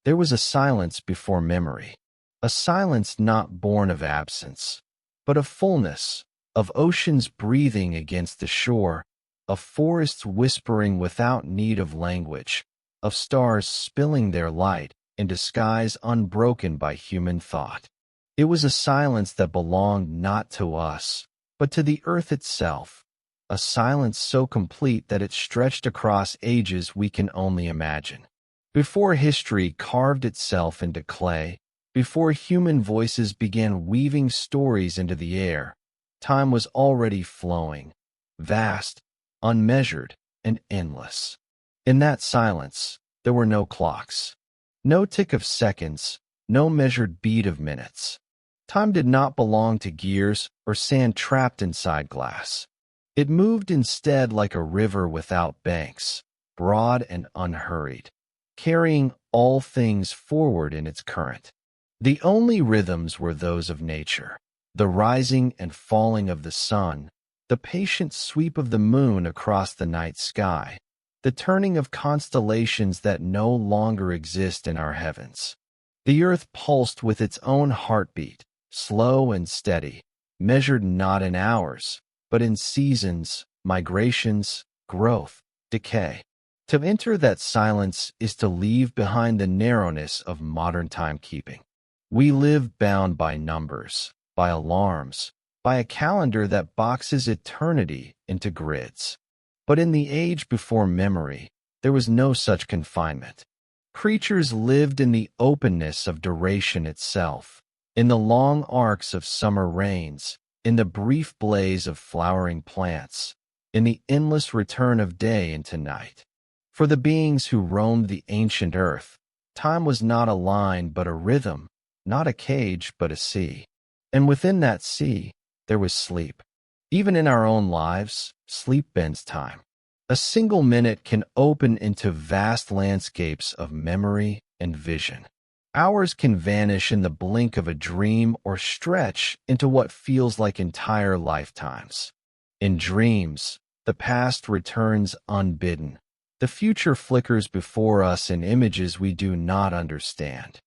There was a silence before memory, a silence not born of absence, but of fullness, of oceans breathing against the shore, of forests whispering without need of language, of stars spilling their light into skies unbroken by human thought. It was a silence that belonged not to us, but to the earth itself, a silence so complete that it stretched across ages we can only imagine. Before history carved itself into clay, before human voices began weaving stories into the air, time was already flowing, vast, unmeasured, and endless. In that silence, there were no clocks, no tick of seconds, no measured beat of minutes. Time did not belong to gears or sand trapped inside glass. It moved instead like a river without banks, broad and unhurried, carrying all things forward in its current. The only rhythms were those of nature, the rising and falling of the sun, the patient sweep of the moon across the night sky, the turning of constellations that no longer exist in our heavens. The earth pulsed with its own heartbeat, slow and steady, measured not in hours, but in seasons, migrations, growth, decay. To enter that silence is to leave behind the narrowness of modern timekeeping. We live bound by numbers, by alarms, by a calendar that boxes eternity into grids. But in the age before memory, there was no such confinement. Creatures lived in the openness of duration itself, in the long arcs of summer rains, in the brief blaze of flowering plants, in the endless return of day into night. For the beings who roamed the ancient earth, time was not a line but a rhythm, not a cage but a sea. And within that sea, there was sleep. Even in our own lives, sleep bends time. A single minute can open into vast landscapes of memory and vision. Hours can vanish in the blink of a dream or stretch into what feels like entire lifetimes. In dreams, the past returns unbidden. The future flickers before us in images we do not understand.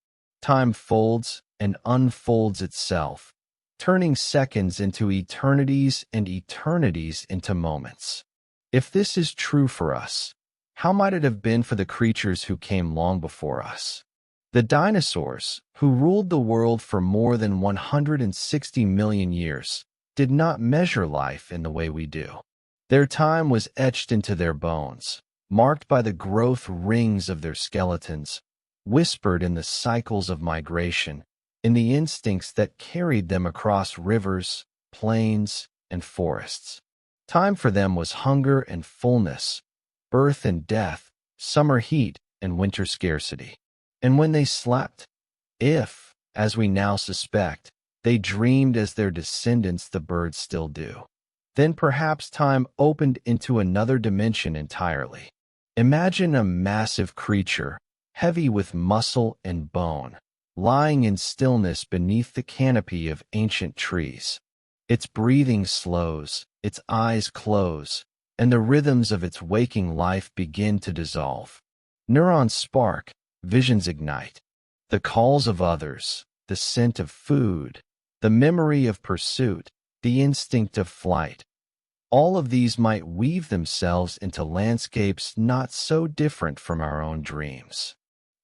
Time folds and unfolds itself, turning seconds into eternities and eternities into moments. If this is true for us, how might it have been for the creatures who came long before us? The dinosaurs, who ruled the world for more than 160 million years, did not measure life in the way we do. Their time was etched into their bones, marked by the growth rings of their skeletons, whispered in the cycles of migration, in the instincts that carried them across rivers, plains, and forests. Time for them was hunger and fullness, birth and death, summer heat and winter scarcity. And when they slept, if, as we now suspect, they dreamed as their descendants the birds still do, then perhaps time opened into another dimension entirely. Imagine a massive creature, heavy with muscle and bone, lying in stillness beneath the canopy of ancient trees. Its breathing slows, its eyes close, and the rhythms of its waking life begin to dissolve. Neurons spark, visions ignite. The calls of others, the scent of food, the memory of pursuit, the instinct of flight. All of these might weave themselves into landscapes not so different from our own dreams.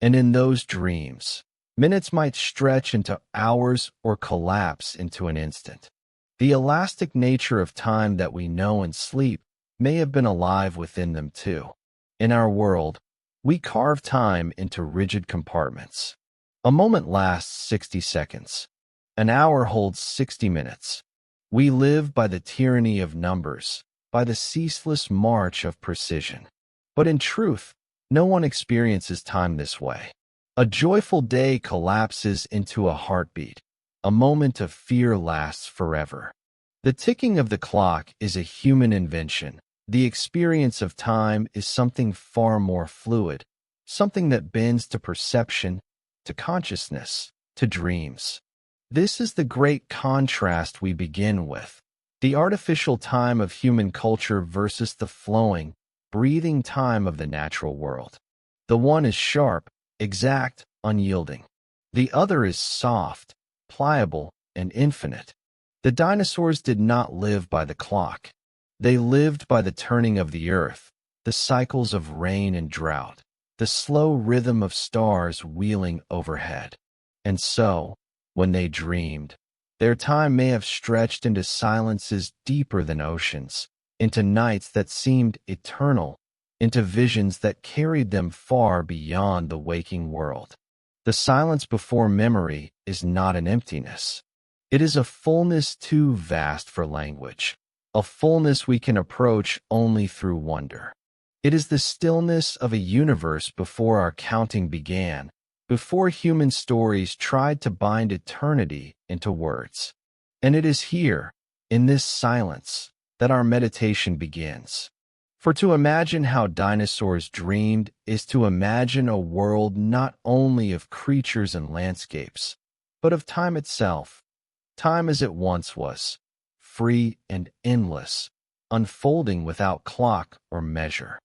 And in those dreams, minutes might stretch into hours or collapse into an instant. The elastic nature of time that we know in sleep may have been alive within them too. In our world, we carve time into rigid compartments. A moment lasts 60 seconds. An hour holds 60 minutes. We live by the tyranny of numbers, by the ceaseless march of precision. But in truth, no one experiences time this way. A joyful day collapses into a heartbeat. A moment of fear lasts forever. The ticking of the clock is a human invention. The experience of time is something far more fluid, something that bends to perception, to consciousness, to dreams. This is the great contrast we begin with, the artificial time of human culture versus the flowing, breathing time of the natural world. The one is sharp, exact, unyielding. The other is soft, pliable, and infinite. The dinosaurs did not live by the clock. They lived by the turning of the earth, the cycles of rain and drought, the slow rhythm of stars wheeling overhead. And so, when they dreamed, their time may have stretched into silences deeper than oceans, into nights that seemed eternal, into visions that carried them far beyond the waking world. The silence before memory is not an emptiness. It is a fullness too vast for language, a fullness we can approach only through wonder. It is the stillness of a universe before our counting began, before human stories tried to bind eternity into words. And it is here, in this silence, that our meditation begins. For to imagine how dinosaurs dreamed is to imagine a world not only of creatures and landscapes, but of time itself, time as it once was, free and endless, unfolding without clock or measure.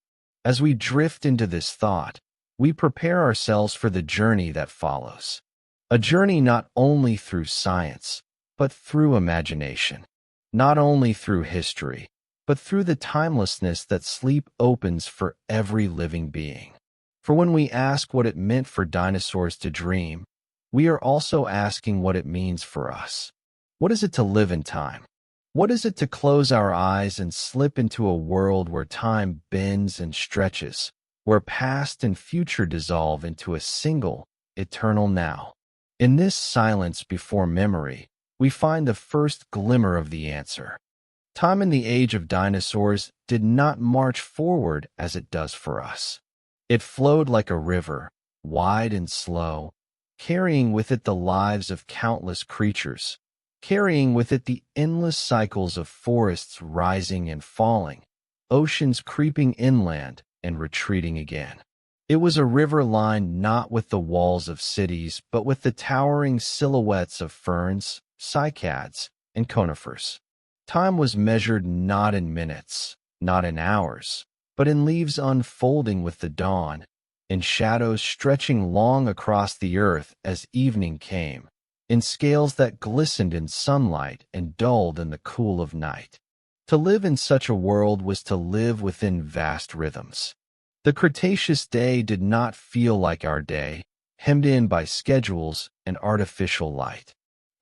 As we drift into this thought, we prepare ourselves for the journey that follows. A journey not only through science, but through imagination. Not only through history, but through the timelessness that sleep opens for every living being. For when we ask what it meant for dinosaurs to dream, we are also asking what it means for us. What is it to live in time? What is it to close our eyes and slip into a world where time bends and stretches, where past and future dissolve into a single, eternal now? In this silence before memory, we find the first glimmer of the answer. Time in the age of dinosaurs did not march forward as it does for us. It flowed like a river, wide and slow, carrying with it the lives of countless creatures, carrying with it the endless cycles of forests rising and falling, oceans creeping inland and retreating again. It was a river lined not with the walls of cities, but with the towering silhouettes of ferns, cycads, and conifers. Time was measured not in minutes, not in hours, but in leaves unfolding with the dawn, in shadows stretching long across the earth as evening came, in scales that glistened in sunlight and dulled in the cool of night. To live in such a world was to live within vast rhythms. The Cretaceous day did not feel like our day, hemmed in by schedules and artificial light.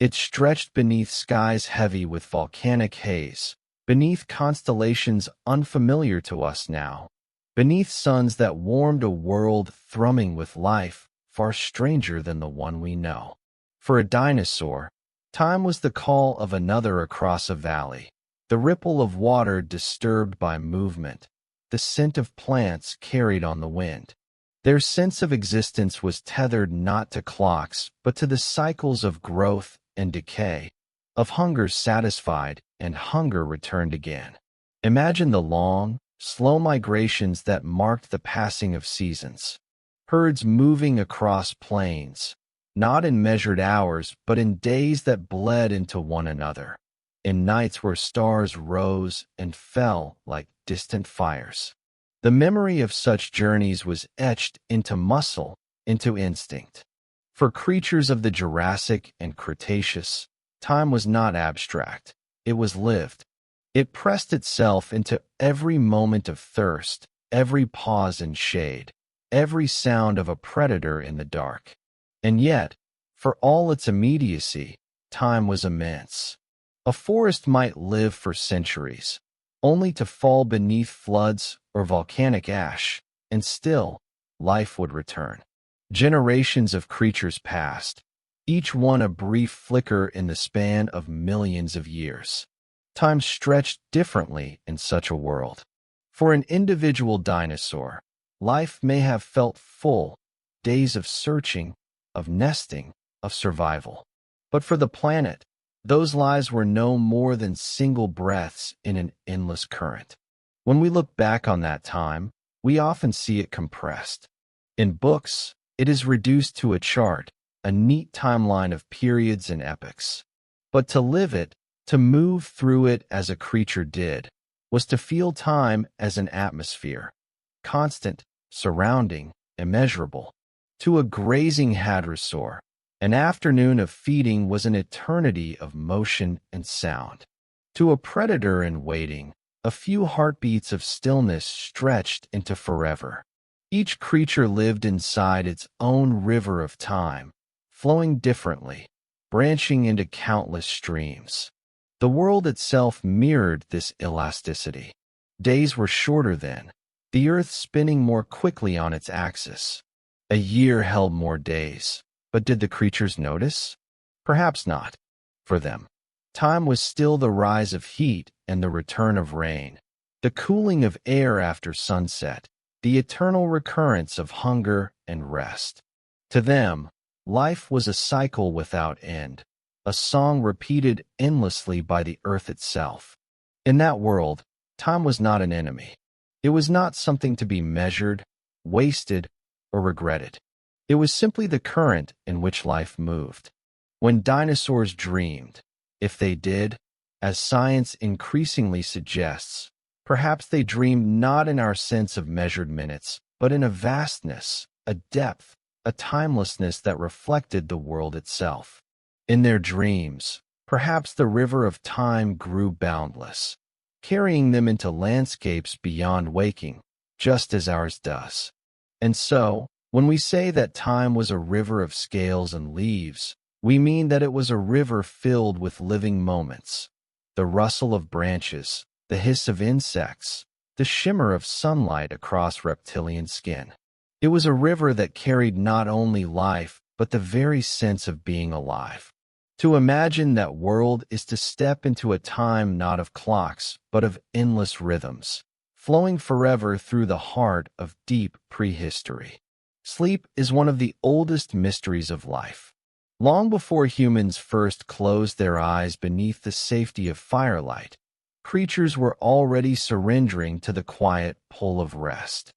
It stretched beneath skies heavy with volcanic haze, beneath constellations unfamiliar to us now, beneath suns that warmed a world thrumming with life far stranger than the one we know. For a dinosaur, time was the call of another across a valley, the ripple of water disturbed by movement, the scent of plants carried on the wind. Their sense of existence was tethered not to clocks, but to the cycles of growth and decay, of hunger satisfied and hunger returned again. Imagine the long, slow migrations that marked the passing of seasons. Herds moving across plains, not in measured hours, but in days that bled into one another, in nights where stars rose and fell like distant fires. The memory of such journeys was etched into muscle, into instinct. For creatures of the Jurassic and Cretaceous, time was not abstract, it was lived. It pressed itself into every moment of thirst, every pause in shade, every sound of a predator in the dark. And yet, for all its immediacy, time was immense. A forest might live for centuries, only to fall beneath floods or volcanic ash, and still, life would return. Generations of creatures passed, each one a brief flicker in the span of millions of years. Time stretched differently in such a world. For an individual dinosaur, life may have felt full, days of searching, of nesting, of survival. But for the planet, those lives were no more than single breaths in an endless current. When we look back on that time, we often see it compressed. In books, it is reduced to a chart, a neat timeline of periods and epochs. But to live it, to move through it as a creature did, was to feel time as an atmosphere, constant, surrounding, immeasurable. To a grazing hadrosaur, an afternoon of feeding was an eternity of motion and sound. To a predator in waiting, a few heartbeats of stillness stretched into forever. Each creature lived inside its own river of time, flowing differently, branching into countless streams. The world itself mirrored this elasticity. Days were shorter then, the earth spinning more quickly on its axis. A year held more days, but did the creatures notice? Perhaps not. For them, time was still the rise of heat and the return of rain, the cooling of air after sunset, the eternal recurrence of hunger and rest. To them, life was a cycle without end, a song repeated endlessly by the earth itself. In that world, time was not an enemy. It was not something to be measured, wasted, or regretted. It was simply the current in which life moved. When dinosaurs dreamed, if they did, as science increasingly suggests, perhaps they dreamed not in our sense of measured minutes, but in a vastness, a depth, a timelessness that reflected the world itself. In their dreams, perhaps the river of time grew boundless, carrying them into landscapes beyond waking, just as ours does. And so, when we say that time was a river of scales and leaves, we mean that it was a river filled with living moments. The rustle of branches, the hiss of insects, the shimmer of sunlight across reptilian skin. It was a river that carried not only life, but the very sense of being alive. To imagine that world is to step into a time not of clocks, but of endless rhythms, flowing forever through the heart of deep prehistory. Sleep is one of the oldest mysteries of life. Long before humans first closed their eyes beneath the safety of firelight, creatures were already surrendering to the quiet pull of rest.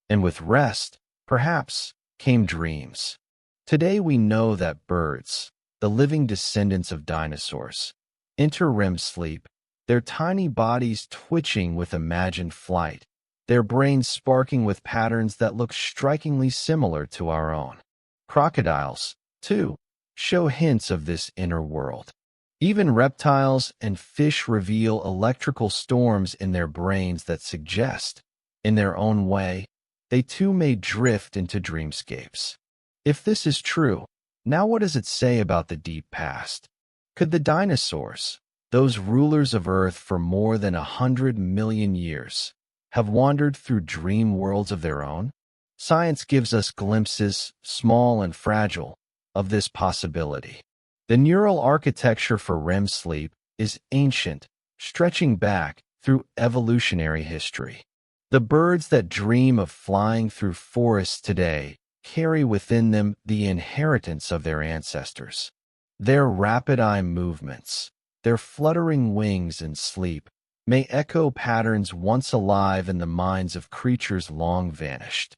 And with rest, perhaps, came dreams. Today we know that birds, the living descendants of dinosaurs, enter REM sleep, their tiny bodies twitching with imagined flight, their brains sparking with patterns that look strikingly similar to our own. Crocodiles, too, show hints of this inner world. Even reptiles and fish reveal electrical storms in their brains that suggest, in their own way, they too may drift into dreamscapes. If this is true, now what does it say about the deep past? Could the dinosaurs, those rulers of Earth for more than 100 million years, have wandered through dream worlds of their own? Science gives us glimpses, small and fragile, of this possibility. The neural architecture for REM sleep is ancient, stretching back through evolutionary history. The birds that dream of flying through forests today carry within them the inheritance of their ancestors. Their rapid eye movements, their fluttering wings in sleep, may echo patterns once alive in the minds of creatures long vanished.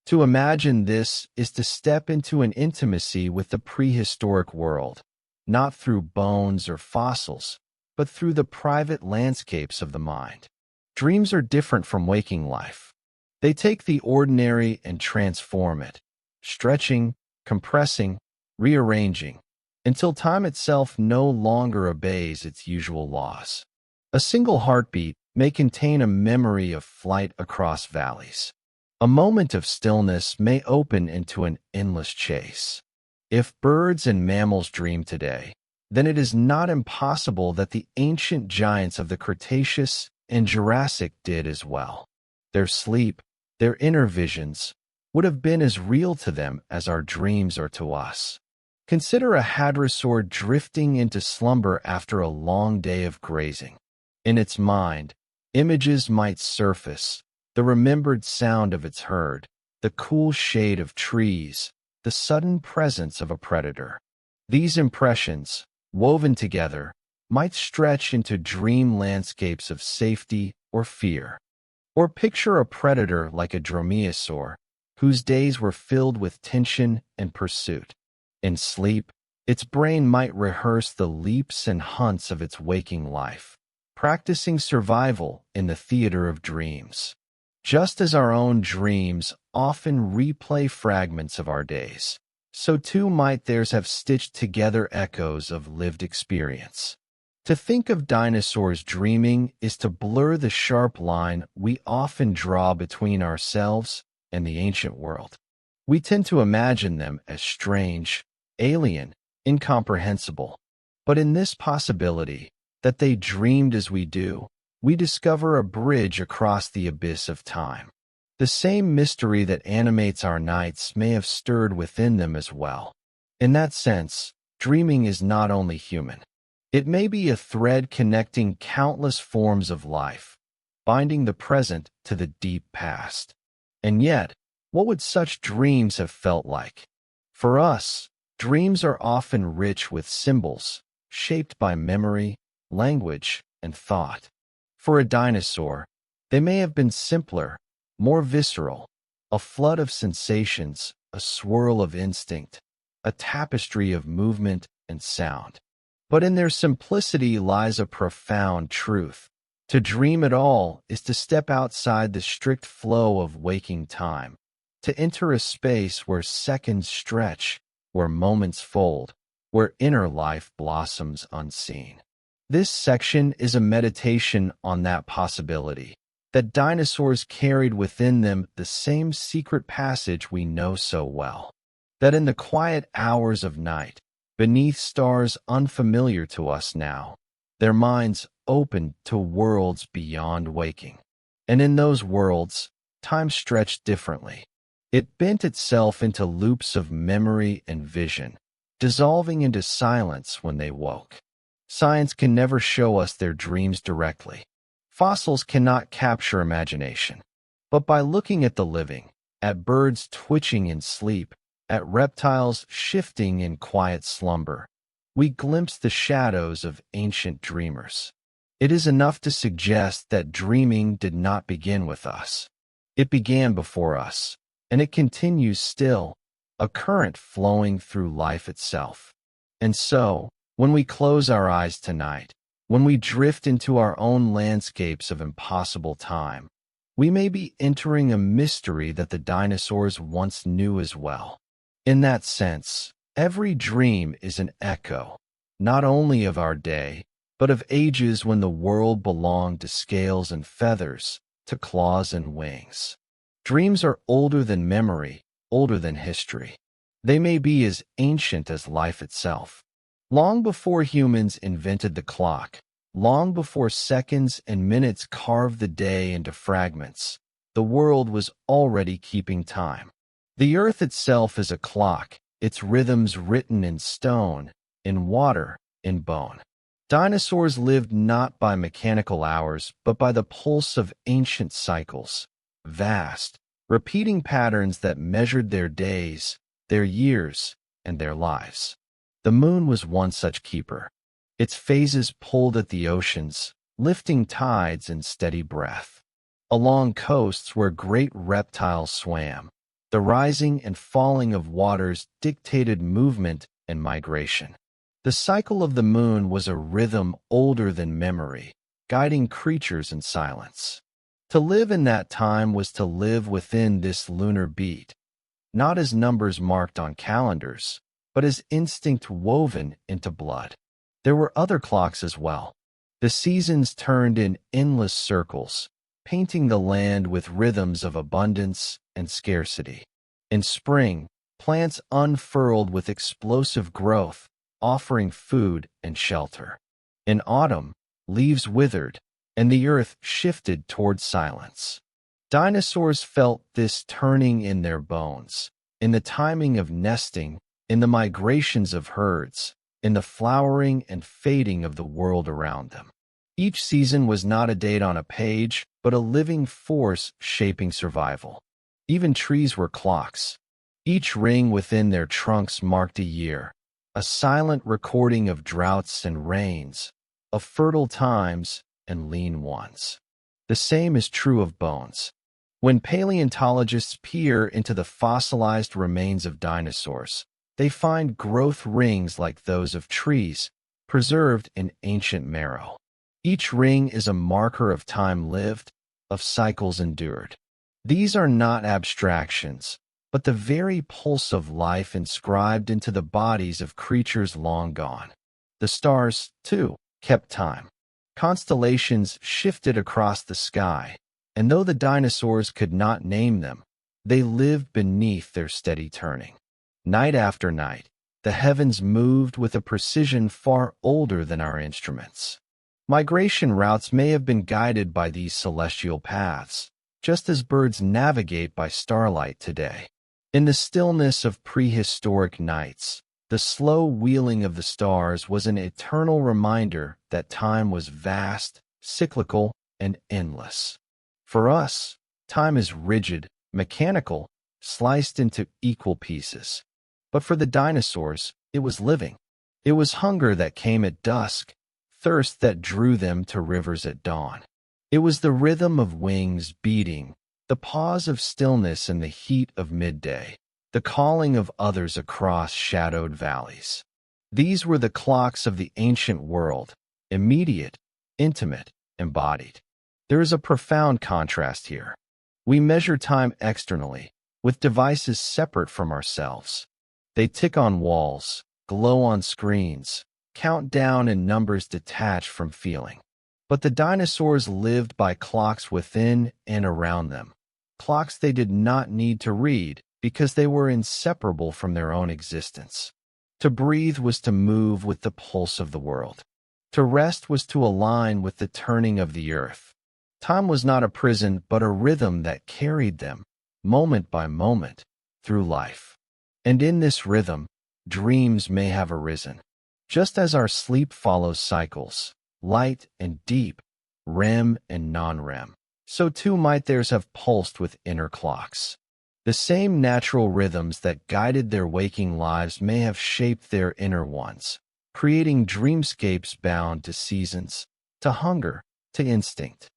To imagine this is to step into an intimacy with the prehistoric world, not through bones or fossils, but through the private landscapes of the mind. Dreams are different from waking life. They take the ordinary and transform it, stretching, compressing, rearranging, until time itself no longer obeys its usual laws. A single heartbeat may contain a memory of flight across valleys. A moment of stillness may open into an endless chase. If birds and mammals dream today, then it is not impossible that the ancient giants of the Cretaceous and Jurassic did as well. Their sleep, their inner visions, would have been as real to them as our dreams are to us. Consider a hadrosaur drifting into slumber after a long day of grazing. In its mind, images might surface, the remembered sound of its herd, the cool shade of trees, the sudden presence of a predator. These impressions, woven together, might stretch into dream landscapes of safety or fear. Or picture a predator like a dromaeosaur, whose days were filled with tension and pursuit. In sleep, its brain might rehearse the leaps and hunts of its waking life, practicing survival in the theater of dreams. Just as our own dreams often replay fragments of our days, so too might theirs have stitched together echoes of lived experience. To think of dinosaurs dreaming is to blur the sharp line we often draw between ourselves and the ancient world. We tend to imagine them as strange, alien, incomprehensible. But in this possibility, that they dreamed as we do, we discover a bridge across the abyss of time. The same mystery that animates our nights may have stirred within them as well. In that sense, dreaming is not only human. It may be a thread connecting countless forms of life, binding the present to the deep past. And yet, what would such dreams have felt like? For us, dreams are often rich with symbols, shaped by memory, language, and thought. For a dinosaur, they may have been simpler, more visceral, a flood of sensations, a swirl of instinct, a tapestry of movement and sound. But in their simplicity lies a profound truth. To dream at all is to step outside the strict flow of waking time, to enter a space where seconds stretch, where moments fold, where inner life blossoms unseen. This section is a meditation on that possibility, that dinosaurs carried within them the same secret passage we know so well, that in the quiet hours of night, beneath stars unfamiliar to us now, their minds opened to worlds beyond waking. And in those worlds, time stretched differently. It bent itself into loops of memory and vision, dissolving into silence when they woke. Science can never show us their dreams directly. Fossils cannot capture imagination. But by looking at the living, at birds twitching in sleep, at reptiles shifting in quiet slumber, we glimpse the shadows of ancient dreamers. It is enough to suggest that dreaming did not begin with us. It began before us, and it continues still, a current flowing through life itself. And so, when we close our eyes tonight, when we drift into our own landscapes of impossible time, we may be entering a mystery that the dinosaurs once knew as well. In that sense, every dream is an echo, not only of our day, but of ages when the world belonged to scales and feathers, to claws and wings. Dreams are older than memory, older than history. They may be as ancient as life itself. Long before humans invented the clock, long before seconds and minutes carved the day into fragments, the world was already keeping time. The earth itself is a clock, its rhythms written in stone, in water, in bone. Dinosaurs lived not by mechanical hours, but by the pulse of ancient cycles, vast, repeating patterns that measured their days, their years, and their lives. The moon was one such keeper. Its phases pulled at the oceans, lifting tides in steady breath. Along coasts where great reptiles swam, the rising and falling of waters dictated movement and migration. The cycle of the moon was a rhythm older than memory, guiding creatures in silence. To live in that time was to live within this lunar beat, not as numbers marked on calendars, but as instinct woven into blood. There were other clocks as well. The seasons turned in endless circles, painting the land with rhythms of abundance and scarcity. In spring, plants unfurled with explosive growth, offering food and shelter. In autumn, leaves withered, and the earth shifted toward silence. Dinosaurs felt this turning in their bones, in the timing of nesting, in the migrations of herds, in the flowering and fading of the world around them. Each season was not a date on a page, but a living force shaping survival. Even trees were clocks. Each ring within their trunks marked a year, a silent recording of droughts and rains, of fertile times and lean ones. The same is true of bones. When paleontologists peer into the fossilized remains of dinosaurs, they find growth rings like those of trees, preserved in ancient marrow. Each ring is a marker of time lived, of cycles endured. These are not abstractions, but the very pulse of life inscribed into the bodies of creatures long gone. The stars, too, kept time. Constellations shifted across the sky, and though the dinosaurs could not name them, they lived beneath their steady turning. Night after night, the heavens moved with a precision far older than our instruments. Migration routes may have been guided by these celestial paths, just as birds navigate by starlight today. In the stillness of prehistoric nights, the slow wheeling of the stars was an eternal reminder that time was vast, cyclical, and endless. For us, time is rigid, mechanical, sliced into equal pieces. But for the dinosaurs, it was living. It was hunger that came at dusk, thirst that drew them to rivers at dawn. It was the rhythm of wings beating, the pause of stillness in the heat of midday, the calling of others across shadowed valleys. These were the clocks of the ancient world, immediate, intimate, embodied. There is a profound contrast here. We measure time externally, with devices separate from ourselves. They tick on walls, glow on screens, count down in numbers detached from feeling. But the dinosaurs lived by clocks within and around them, clocks they did not need to read because they were inseparable from their own existence. To breathe was to move with the pulse of the world. To rest was to align with the turning of the earth. Time was not a prison, but a rhythm that carried them, moment by moment, through life. And in this rhythm, dreams may have arisen. Just as our sleep follows cycles, light and deep, REM and non-REM, so too might theirs have pulsed with inner clocks. The same natural rhythms that guided their waking lives may have shaped their inner ones, creating dreamscapes bound to seasons, to hunger, to instinct.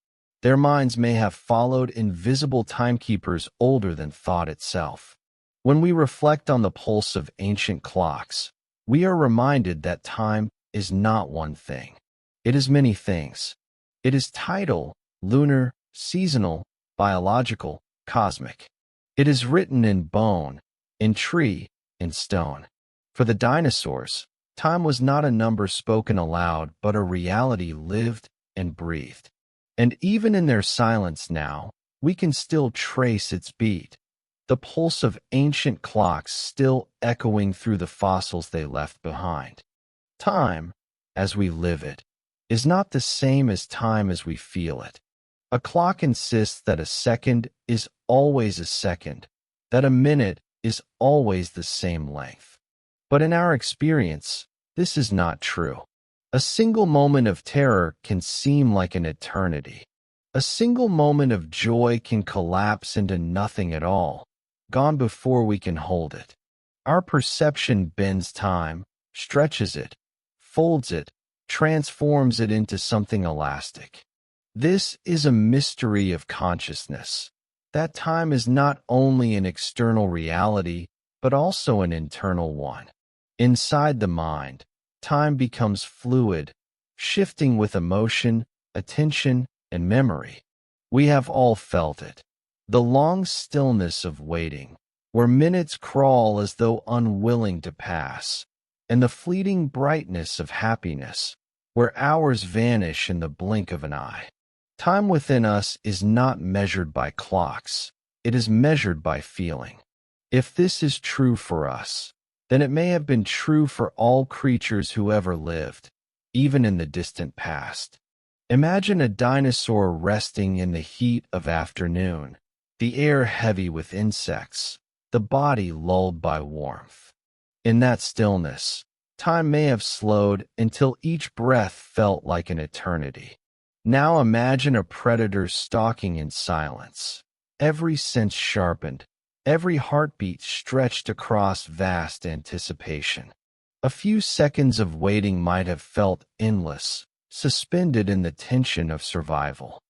Their minds may have followed invisible timekeepers older than thought itself. When we reflect on the pulse of ancient clocks, we are reminded that time is not one thing. It is many things. It is tidal, lunar, seasonal, biological, cosmic. It is written in bone, in tree, in stone. For the dinosaurs, time was not a number spoken aloud, but a reality lived and breathed. And even in their silence now, we can still trace its beat, the pulse of ancient clocks still echoing through the fossils they left behind. Time, as we live it, is not the same as time as we feel it. A clock insists that a second is always a second, that a minute is always the same length. But in our experience, this is not true. A single moment of terror can seem like an eternity. A single moment of joy can collapse into nothing at all, gone before we can hold it. Our perception bends time, stretches it, folds it, transforms it into something elastic. This is a mystery of consciousness. That time is not only an external reality, but also an internal one. Inside the mind, time becomes fluid, shifting with emotion, attention, and memory. We have all felt it. The long stillness of waiting, where minutes crawl as though unwilling to pass, and the fleeting brightness of happiness, where hours vanish in the blink of an eye. Time within us is not measured by clocks. It is measured by feeling. If this is true for us, then it may have been true for all creatures who ever lived, even in the distant past. Imagine a dinosaur resting in the heat of afternoon, the air heavy with insects, the body lulled by warmth. In that stillness, time may have slowed until each breath felt like an eternity. Now imagine a predator stalking in silence, every sense sharpened, every heartbeat stretched across vast anticipation. A few seconds of waiting might have felt endless, suspended in the tension of survival.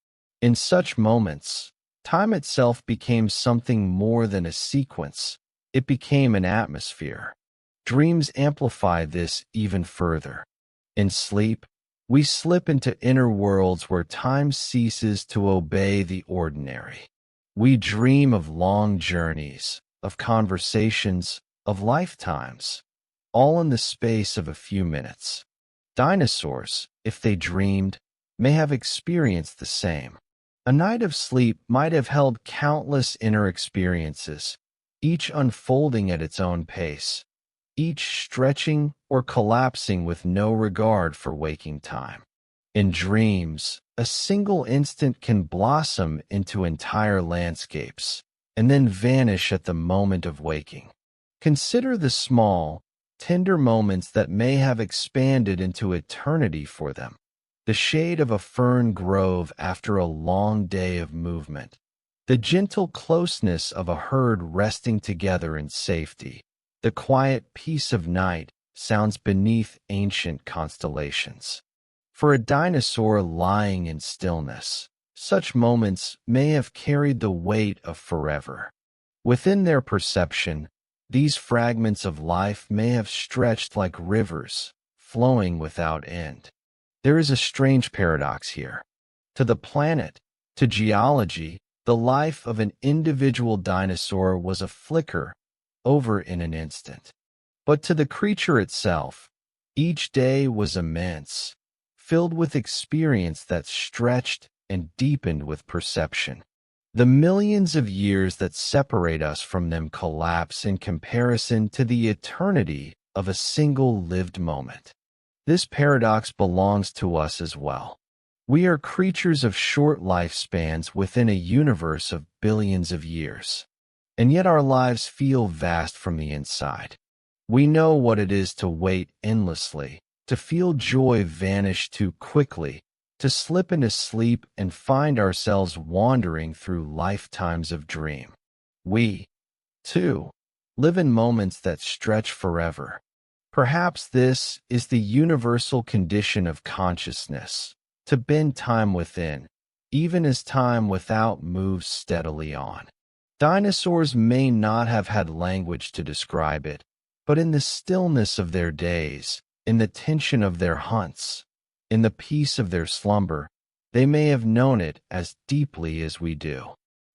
In such moments, time itself became something more than a sequence. It became an atmosphere. Dreams amplify this even further. In sleep, we slip into inner worlds where time ceases to obey the ordinary. We dream of long journeys, of conversations, of lifetimes, all in the space of a few minutes. Dinosaurs, if they dreamed, may have experienced the same. A night of sleep might have held countless inner experiences, each unfolding at its own pace, each stretching or collapsing with no regard for waking time. In dreams, a single instant can blossom into entire landscapes, and then vanish at the moment of waking. Consider the small, tender moments that may have expanded into eternity for them. The shade of a fern grove after a long day of movement, the gentle closeness of a herd resting together in safety, the quiet peace of night sounds beneath ancient constellations. For a dinosaur lying in stillness, such moments may have carried the weight of forever. Within their perception, these fragments of life may have stretched like rivers, flowing without end. There is a strange paradox here. To the planet, to geology, the life of an individual dinosaur was a flicker, over in an instant. But to the creature itself, each day was immense, filled with experience that stretched and deepened with perception. The millions of years that separate us from them collapse in comparison to the eternity of a single lived moment. This paradox belongs to us as well. We are creatures of short lifespans within a universe of billions of years, and yet our lives feel vast from the inside. We know what it is to wait endlessly, to feel joy vanish too quickly, to slip into sleep and find ourselves wandering through lifetimes of dream. We, too, live in moments that stretch forever. Perhaps this is the universal condition of consciousness, to bend time within, even as time without moves steadily on. Dinosaurs may not have had language to describe it, but in the stillness of their days, in the tension of their hunts, in the peace of their slumber, they may have known it as deeply as we do.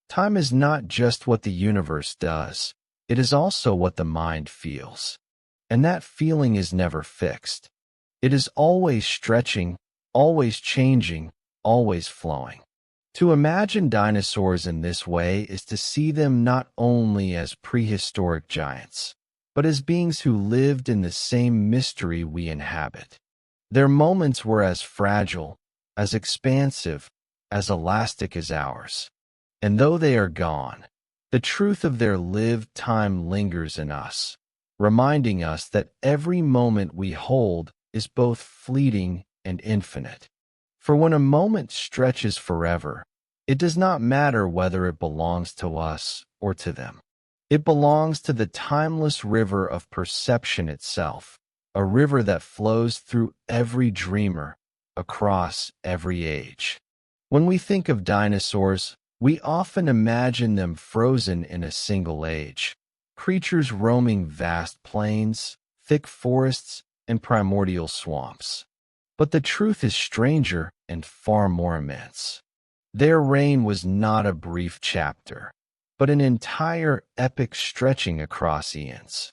Time is not just what the universe does, it is also what the mind feels. And that feeling is never fixed. It is always stretching, always changing, always flowing. To imagine dinosaurs in this way is to see them not only as prehistoric giants, but as beings who lived in the same mystery we inhabit. Their moments were as fragile, as expansive, as elastic as ours. And though they are gone, the truth of their lived time lingers in us, reminding us that every moment we hold is both fleeting and infinite. For when a moment stretches forever, it does not matter whether it belongs to us or to them. It belongs to the timeless river of perception itself, a river that flows through every dreamer, across every age. When we think of dinosaurs, we often imagine them frozen in a single age, creatures roaming vast plains, thick forests, and primordial swamps. But the truth is stranger and far more immense. Their reign was not a brief chapter, but an entire epic stretching across eons.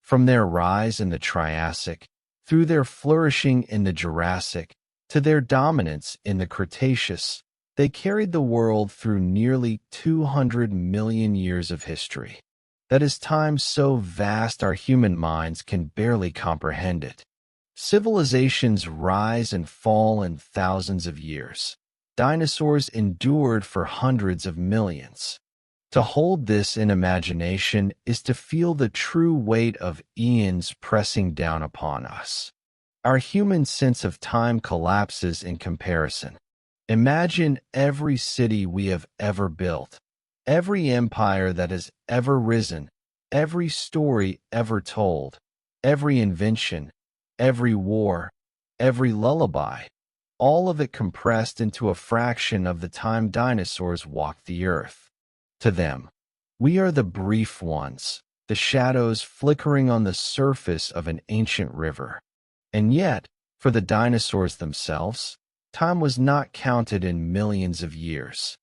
From their rise in the Triassic, through their flourishing in the Jurassic, to their dominance in the Cretaceous, they carried the world through nearly 200 million years of history. That is time so vast our human minds can barely comprehend it. Civilizations rise and fall in thousands of years. Dinosaurs endured for hundreds of millions. To hold this in imagination is to feel the true weight of eons pressing down upon us. Our human sense of time collapses in comparison. Imagine every city we have ever built, every empire that has ever risen, every story ever told, every invention, every war, every lullaby, all of it compressed into a fraction of the time dinosaurs walked the earth. To them, we are the brief ones, the shadows flickering on the surface of an ancient river. And yet, for the dinosaurs themselves, time was not counted in millions of years.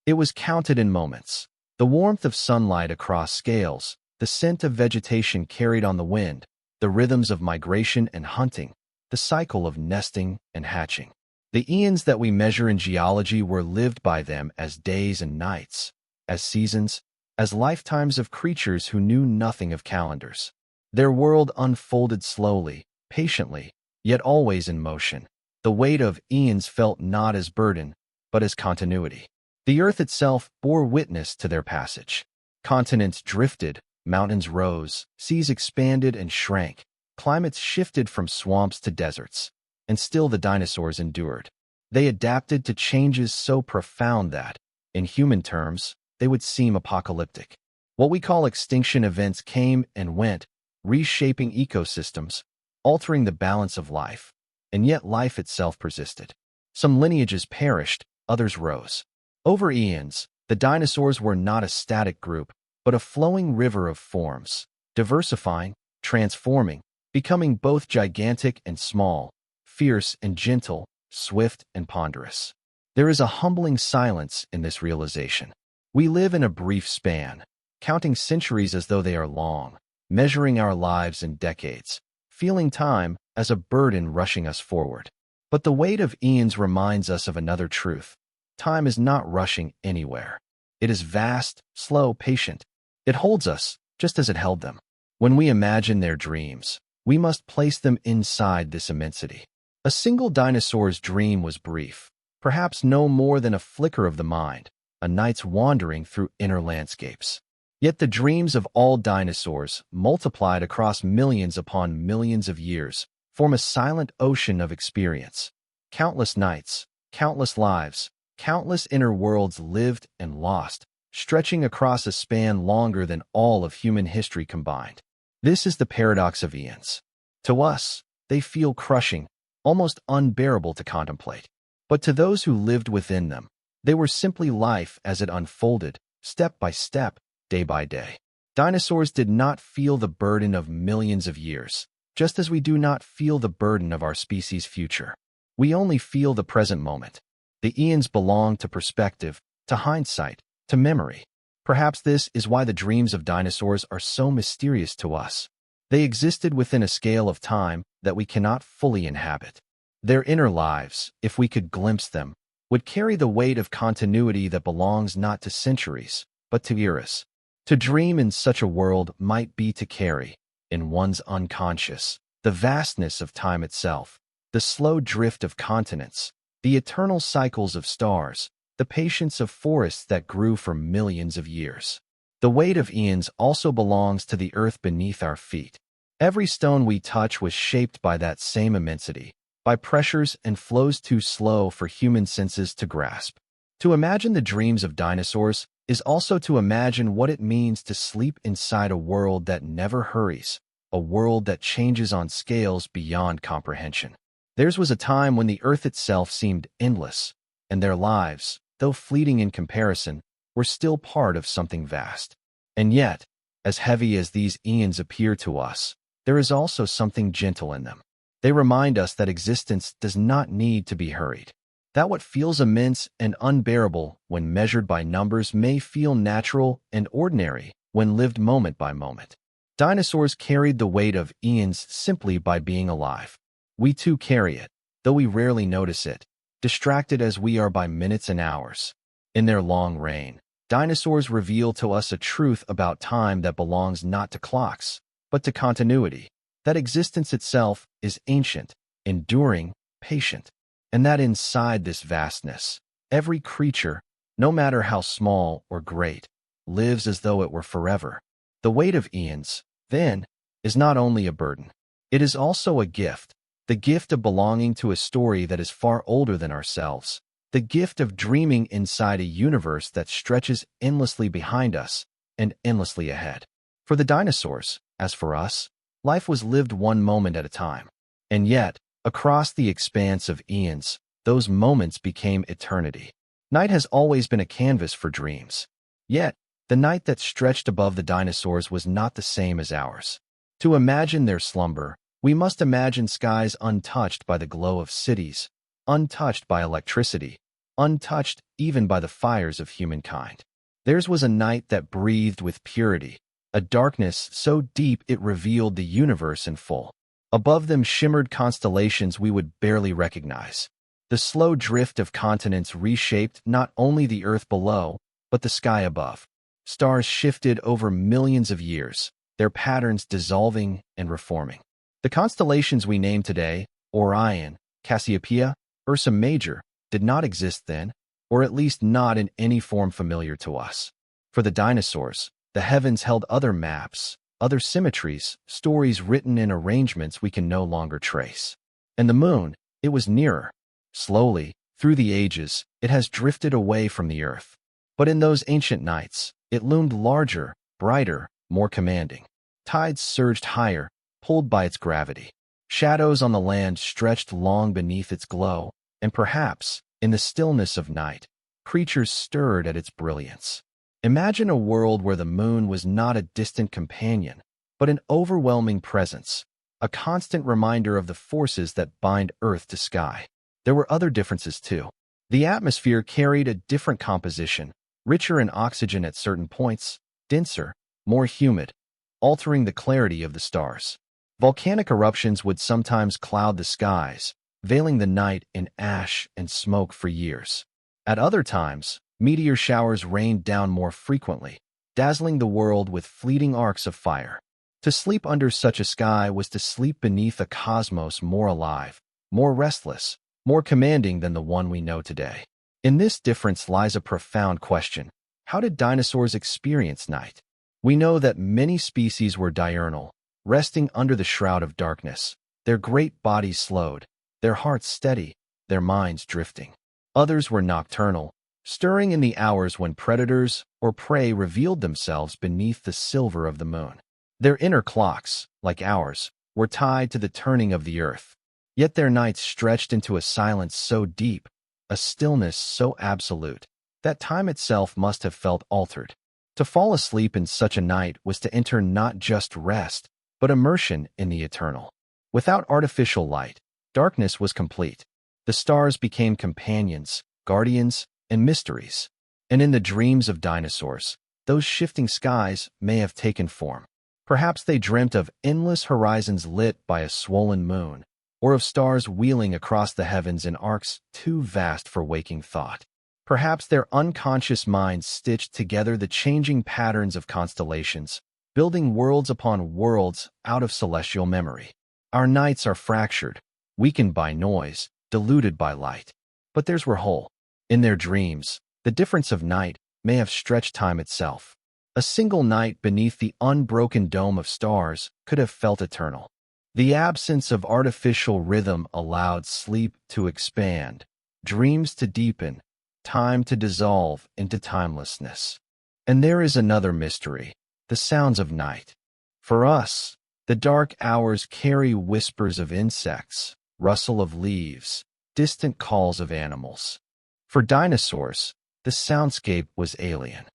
It was counted in moments. The warmth of sunlight across scales, the scent of vegetation carried on the wind, the rhythms of migration and hunting, the cycle of nesting and hatching. The eons that we measure in geology were lived by them as days and nights, as seasons, as lifetimes of creatures who knew nothing of calendars. Their world unfolded slowly, patiently, yet always in motion. The weight of eons felt not as burden, but as continuity. The earth itself bore witness to their passage. Continents drifted, mountains rose, seas expanded and shrank, climates shifted from swamps to deserts, and still the dinosaurs endured. They adapted to changes so profound that, in human terms, they would seem apocalyptic. What we call extinction events came and went, reshaping ecosystems, altering the balance of life, and yet life itself persisted. Some lineages perished, others rose. Over eons, the dinosaurs were not a static group, but a flowing river of forms, diversifying, transforming, becoming both gigantic and small, fierce and gentle, swift and ponderous. There is a humbling silence in this realization. We live in a brief span, counting centuries as though they are long, measuring our lives in decades, feeling time as a burden rushing us forward. But the weight of eons reminds us of another truth. Time is not rushing anywhere. It is vast, slow, patient. It holds us, just as it held them. When we imagine their dreams, we must place them inside this immensity. A single dinosaur's dream was brief, perhaps no more than a flicker of the mind, a night's wandering through inner landscapes. Yet the dreams of all dinosaurs, multiplied across millions upon millions of years, form a silent ocean of experience. Countless nights, countless lives, countless inner worlds lived and lost, stretching across a span longer than all of human history combined. This is the paradox of eons. To us, they feel crushing, almost unbearable to contemplate. But to those who lived within them, they were simply life as it unfolded, step by step, day by day. Dinosaurs did not feel the burden of millions of years, just as we do not feel the burden of our species' future. We only feel the present moment. The eons belong to perspective, to hindsight, to memory. Perhaps this is why the dreams of dinosaurs are so mysterious to us. They existed within a scale of time that we cannot fully inhabit. Their inner lives, if we could glimpse them, would carry the weight of continuity that belongs not to centuries, but to eras. To dream in such a world might be to carry, in one's unconscious, the vastness of time itself, the slow drift of continents, the eternal cycles of stars, the patience of forests that grew for millions of years. The weight of eons also belongs to the earth beneath our feet. Every stone we touch was shaped by that same immensity, by pressures and flows too slow for human senses to grasp. To imagine the dreams of dinosaurs is also to imagine what it means to sleep inside a world that never hurries, a world that changes on scales beyond comprehension. Theirs was a time when the earth itself seemed endless, and their lives, though fleeting in comparison, were still part of something vast. And yet, as heavy as these eons appear to us, there is also something gentle in them. They remind us that existence does not need to be hurried, that what feels immense and unbearable when measured by numbers may feel natural and ordinary when lived moment by moment. Dinosaurs carried the weight of eons simply by being alive. We too carry it, though we rarely notice it, distracted as we are by minutes and hours. In their long reign, dinosaurs reveal to us a truth about time that belongs not to clocks, but to continuity, that existence itself is ancient, enduring, patient, and that inside this vastness, every creature, no matter how small or great, lives as though it were forever. The weight of eons, then, is not only a burden. It is also a gift, the gift of belonging to a story that is far older than ourselves, the gift of dreaming inside a universe that stretches endlessly behind us and endlessly ahead. For the dinosaurs, as for us, life was lived one moment at a time. And yet, across the expanse of eons, those moments became eternity. Night has always been a canvas for dreams. Yet, the night that stretched above the dinosaurs was not the same as ours. To imagine their slumber, we must imagine skies untouched by the glow of cities, untouched by electricity, untouched even by the fires of humankind. Theirs was a night that breathed with purity, a darkness so deep it revealed the universe in full. Above them shimmered constellations we would barely recognize. The slow drift of continents reshaped not only the earth below, but the sky above. Stars shifted over millions of years, their patterns dissolving and reforming. The constellations we name today, Orion, Cassiopeia, Ursa Major, did not exist then, or at least not in any form familiar to us. For the dinosaurs, the heavens held other maps, other symmetries, stories written in arrangements we can no longer trace. And the moon, it was nearer. Slowly, through the ages, it has drifted away from the earth. But in those ancient nights, it loomed larger, brighter, more commanding. Tides surged higher, pulled by its gravity. Shadows on the land stretched long beneath its glow, and perhaps, in the stillness of night, creatures stirred at its brilliance. Imagine a world where the moon was not a distant companion, but an overwhelming presence, a constant reminder of the forces that bind earth to sky. There were other differences too. The atmosphere carried a different composition, richer in oxygen at certain points, denser, more humid, altering the clarity of the stars. Volcanic eruptions would sometimes cloud the skies, veiling the night in ash and smoke for years. At other times, meteor showers rained down more frequently, dazzling the world with fleeting arcs of fire. To sleep under such a sky was to sleep beneath a cosmos more alive, more restless, more commanding than the one we know today. In this difference lies a profound question. How did dinosaurs experience night? We know that many species were diurnal, resting under the shroud of darkness, their great bodies slowed, their hearts steady, their minds drifting. Others were nocturnal, stirring in the hours when predators or prey revealed themselves beneath the silver of the moon. Their inner clocks, like ours, were tied to the turning of the earth. Yet their nights stretched into a silence so deep, a stillness so absolute, that time itself must have felt altered. To fall asleep in such a night was to enter not just rest, but immersion in the eternal. Without artificial light, darkness was complete. The stars became companions, guardians, and mysteries. And in the dreams of dinosaurs, those shifting skies may have taken form. Perhaps they dreamt of endless horizons lit by a swollen moon, or of stars wheeling across the heavens in arcs too vast for waking thought. Perhaps their unconscious minds stitched together the changing patterns of constellations, building worlds upon worlds out of celestial memory. Our nights are fractured, weakened by noise, diluted by light. But theirs were whole. In their dreams, the difference of night may have stretched time itself. A single night beneath the unbroken dome of stars could have felt eternal. The absence of artificial rhythm allowed sleep to expand, dreams to deepen, time to dissolve into timelessness. And there is another mystery, the sounds of night. For us, the dark hours carry whispers of insects, rustle of leaves, distant calls of animals. For dinosaurs, the soundscape was alien.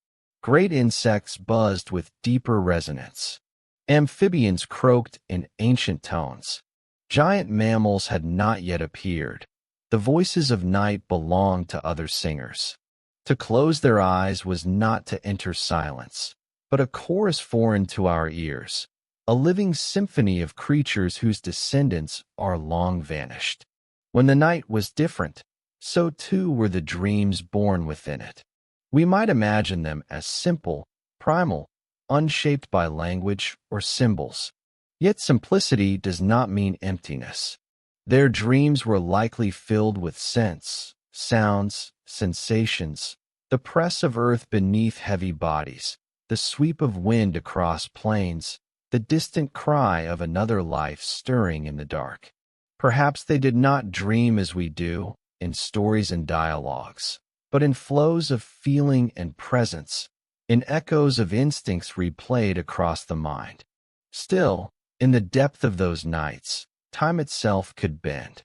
Great insects buzzed with deeper resonance. Amphibians croaked in ancient tones. Giant mammals had not yet appeared. The voices of night belonged to other singers. To close their eyes was not to enter silence, but a chorus foreign to our ears, a living symphony of creatures whose descendants are long vanished. When the night was different, so too were the dreams born within it. We might imagine them as simple, primal, unshaped by language or symbols. Yet simplicity does not mean emptiness. Their dreams were likely filled with scents, sounds, sensations, the press of earth beneath heavy bodies, the sweep of wind across plains, the distant cry of another life stirring in the dark. Perhaps they did not dream as we do, in stories and dialogues, but in flows of feeling and presence, in echoes of instincts replayed across the mind. Still, in the depth of those nights, time itself could bend.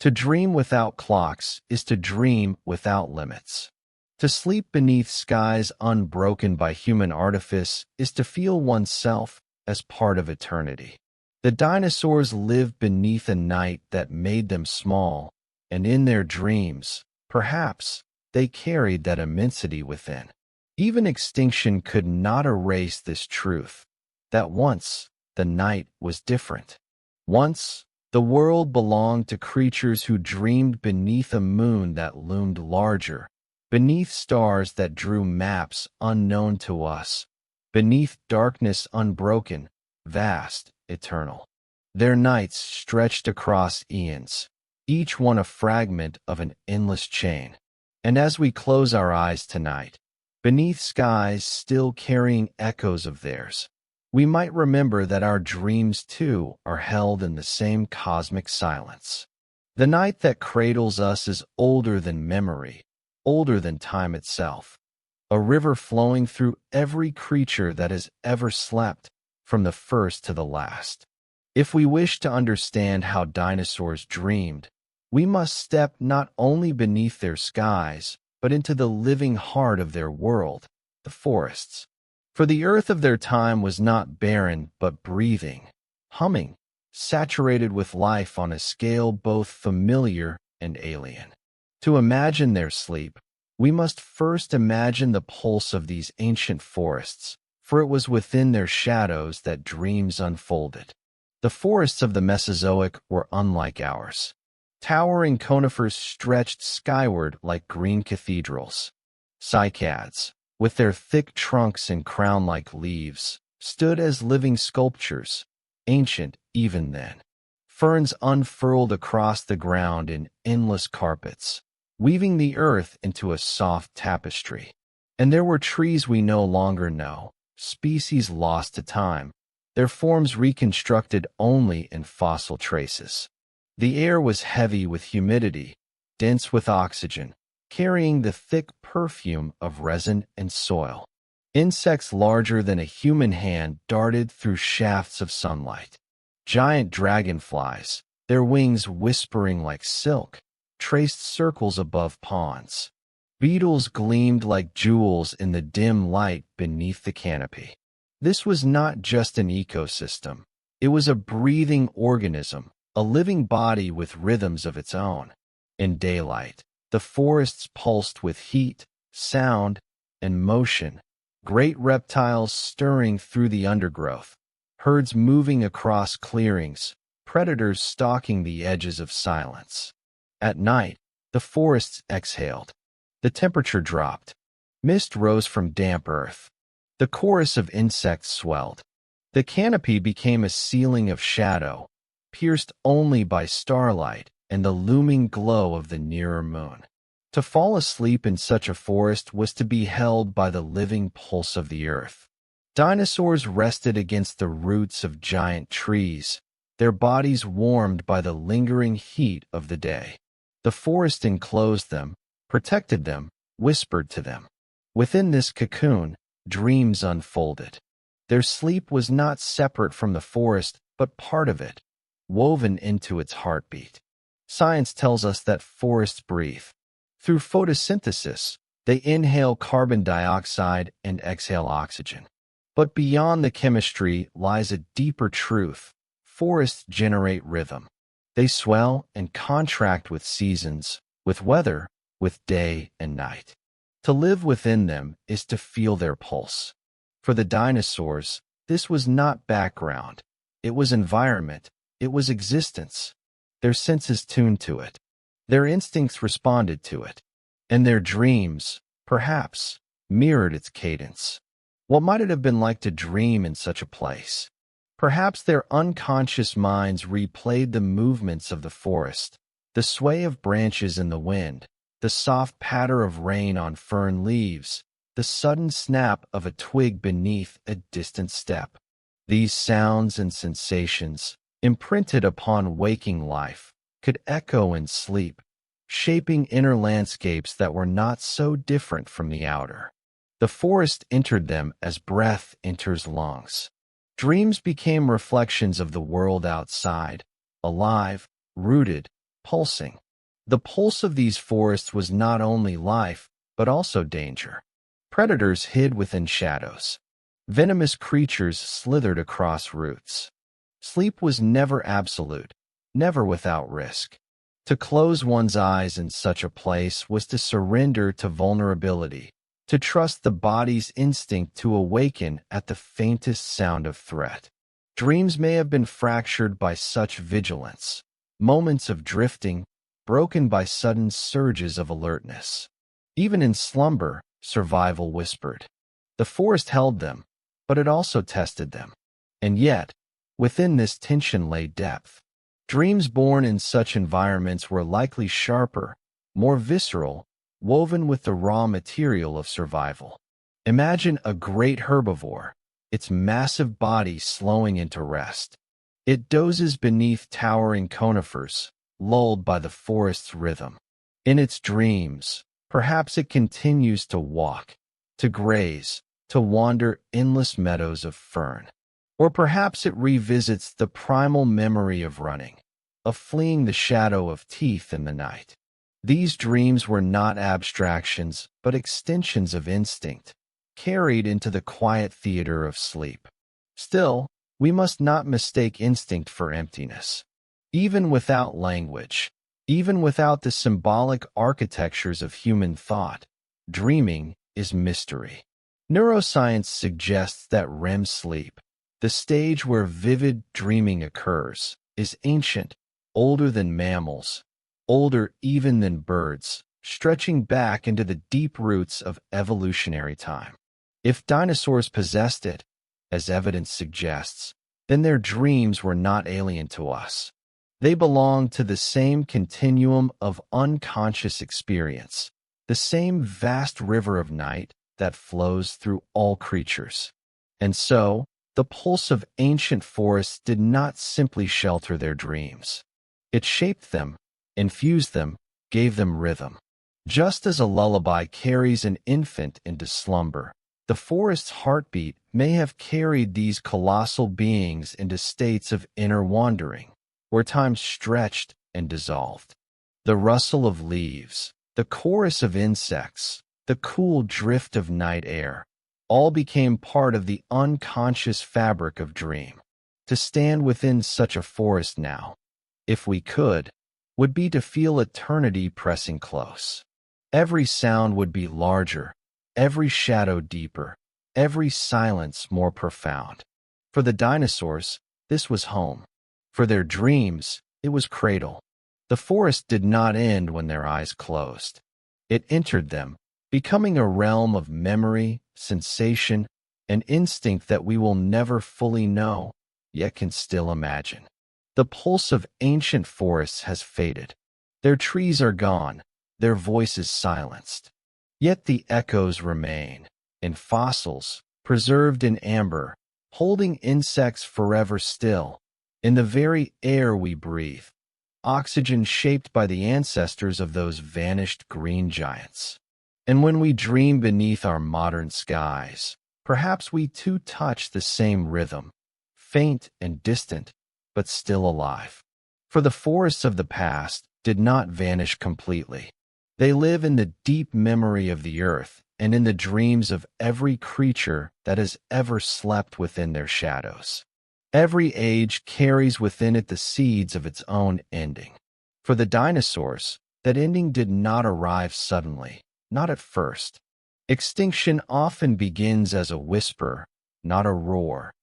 To dream without clocks is to dream without limits. To sleep beneath skies unbroken by human artifice is to feel oneself as part of eternity. The dinosaurs lived beneath a night that made them small, and in their dreams, perhaps, they carried that immensity within. Even extinction could not erase this truth, that once the night was different. Once the world belonged to creatures who dreamed beneath a moon that loomed larger, beneath stars that drew maps unknown to us, beneath darkness unbroken, vast, eternal. Their nights stretched across eons, each one a fragment of an endless chain. And as we close our eyes tonight, beneath skies still carrying echoes of theirs, we might remember that our dreams too are held in the same cosmic silence. The night that cradles us is older than memory, older than time itself, a river flowing through every creature that has ever slept, from the first to the last. If we wish to understand how dinosaurs dreamed, we must step not only beneath their skies, but into the living heart of their world, the forests. For the earth of their time was not barren, but breathing, humming, saturated with life on a scale both familiar and alien. To imagine their sleep, we must first imagine the pulse of these ancient forests, for it was within their shadows that dreams unfolded. The forests of the Mesozoic were unlike ours. Towering conifers stretched skyward like green cathedrals. Cycads, with their thick trunks and crown-like leaves, stood as living sculptures, ancient even then. Ferns unfurled across the ground in endless carpets, weaving the earth into a soft tapestry. And there were trees we no longer know, species lost to time, their forms reconstructed only in fossil traces. The air was heavy with humidity, dense with oxygen, carrying the thick perfume of resin and soil. Insects larger than a human hand darted through shafts of sunlight. Giant dragonflies, their wings whispering like silk, traced circles above ponds. Beetles gleamed like jewels in the dim light beneath the canopy. This was not just an ecosystem. It was a breathing organism, a living body with rhythms of its own. In daylight, the forests pulsed with heat, sound, and motion, great reptiles stirring through the undergrowth, herds moving across clearings, predators stalking the edges of silence. At night, the forests exhaled. The temperature dropped. Mist rose from damp earth. The chorus of insects swelled. The canopy became a ceiling of shadow, pierced only by starlight and the looming glow of the nearer moon. To fall asleep in such a forest was to be held by the living pulse of the earth. Dinosaurs rested against the roots of giant trees, their bodies warmed by the lingering heat of the day. The forest enclosed them, protected them, whispered to them. Within this cocoon, dreams unfolded. Their sleep was not separate from the forest, but part of it, woven into its heartbeat. Science tells us that forests breathe. Through photosynthesis, they inhale carbon dioxide and exhale oxygen. But beyond the chemistry lies a deeper truth. Forests generate rhythm. They swell and contract with seasons, with weather, with day and night. To live within them is to feel their pulse. For the dinosaurs, this was not background. It was environment. It was existence. Their senses tuned to it. Their instincts responded to it. And their dreams, perhaps, mirrored its cadence. What might it have been like to dream in such a place? Perhaps their unconscious minds replayed the movements of the forest, the sway of branches in the wind, the soft patter of rain on fern leaves, the sudden snap of a twig beneath a distant step. These sounds and sensations, imprinted upon waking life, could echo in sleep, shaping inner landscapes that were not so different from the outer. The forest entered them as breath enters lungs. Dreams became reflections of the world outside, alive, rooted, pulsing. The pulse of these forests was not only life, but also danger. Predators hid within shadows. Venomous creatures slithered across roots. Sleep was never absolute, never without risk. To close one's eyes in such a place was to surrender to vulnerability, to trust the body's instinct to awaken at the faintest sound of threat. Dreams may have been fractured by such vigilance, moments of drifting, broken by sudden surges of alertness. Even in slumber, survival whispered. The forest held them, but it also tested them. And yet, within this tension lay depth. Dreams born in such environments were likely sharper, more visceral, woven with the raw material of survival. Imagine a great herbivore, its massive body slowing into rest. It dozes beneath towering conifers, lulled by the forest's rhythm. In its dreams, perhaps it continues to walk, to graze, to wander endless meadows of fern. Or perhaps it revisits the primal memory of running, of fleeing the shadow of teeth in the night. These dreams were not abstractions, but extensions of instinct, carried into the quiet theater of sleep. Still, we must not mistake instinct for emptiness. Even without language, even without the symbolic architectures of human thought, dreaming is mystery. Neuroscience suggests that REM sleep, the stage where vivid dreaming occurs, is ancient, older than mammals, older even than birds, stretching back into the deep roots of evolutionary time. If dinosaurs possessed it, as evidence suggests, then their dreams were not alien to us. They belonged to the same continuum of unconscious experience, the same vast river of night that flows through all creatures. And so, the pulse of ancient forests did not simply shelter their dreams. It shaped them, infused them, gave them rhythm. Just as a lullaby carries an infant into slumber, the forest's heartbeat may have carried these colossal beings into states of inner wandering, where time stretched and dissolved. The rustle of leaves, the chorus of insects, the cool drift of night air, all became part of the unconscious fabric of dream. To stand within such a forest now, if we could, would be to feel eternity pressing close. Every sound would be larger, every shadow deeper, every silence more profound. For the dinosaurs, this was home. For their dreams, it was cradle. The forest did not end when their eyes closed. It entered them, becoming a realm of memory, sensation, and instinct that we will never fully know, yet can still imagine. The pulse of ancient forests has faded. Their trees are gone, their voices silenced. Yet the echoes remain, in fossils, preserved in amber, holding insects forever still, in the very air we breathe, oxygen shaped by the ancestors of those vanished green giants. And when we dream beneath our modern skies, perhaps we too touch the same rhythm, faint and distant, but still alive. For the forests of the past did not vanish completely. They live in the deep memory of the earth and in the dreams of every creature that has ever slept within their shadows. Every age carries within it the seeds of its own ending. For the dinosaurs, that ending did not arrive suddenly, not at first. Extinction often begins as a whisper, not a roar,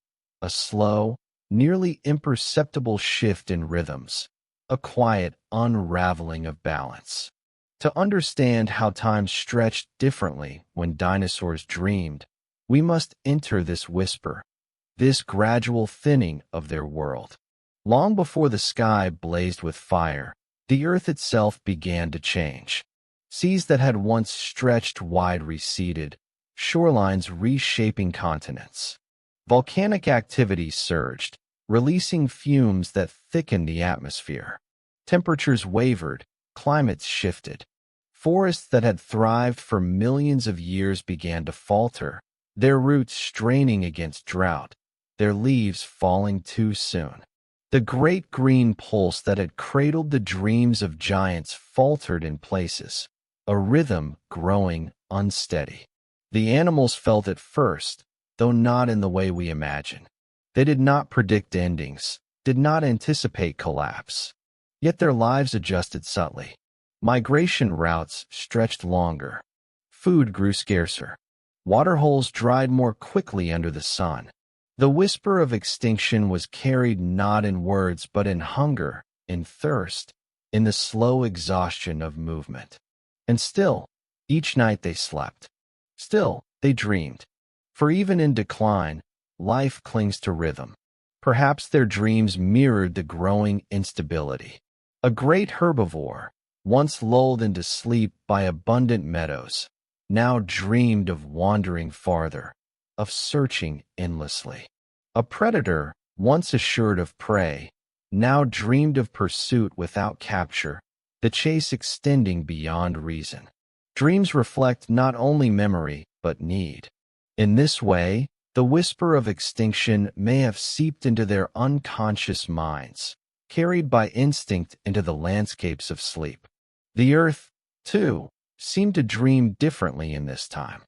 a slow, nearly imperceptible shift in rhythms, a quiet unraveling of balance. To understand how time stretched differently when dinosaurs dreamed, we must enter this whisper, this gradual thinning of their world. Long before the sky blazed with fire, the earth itself began to change. Seas that had once stretched wide receded, shorelines reshaping continents. Volcanic activity surged, releasing fumes that thickened the atmosphere. Temperatures wavered, climates shifted. Forests that had thrived for millions of years began to falter, their roots straining against drought, their leaves falling too soon. The great green pulse that had cradled the dreams of giants faltered in places, a rhythm growing unsteady. The animals felt it first, though not in the way we imagine. They did not predict endings, did not anticipate collapse. Yet their lives adjusted subtly. Migration routes stretched longer. Food grew scarcer. Waterholes dried more quickly under the sun. The whisper of extinction was carried not in words but in hunger, in thirst, in the slow exhaustion of movement. And still, each night they slept. Still, they dreamed. For even in decline, life clings to rhythm. Perhaps their dreams mirrored the growing instability. A great herbivore, once lulled into sleep by abundant meadows, now dreamed of wandering farther, of searching endlessly. A predator, once assured of prey, now dreamed of pursuit without capture, the chase extending beyond reason. Dreams reflect not only memory, but need. In this way, the whisper of extinction may have seeped into their unconscious minds, carried by instinct into the landscapes of sleep. The earth, too, seemed to dream differently in this time.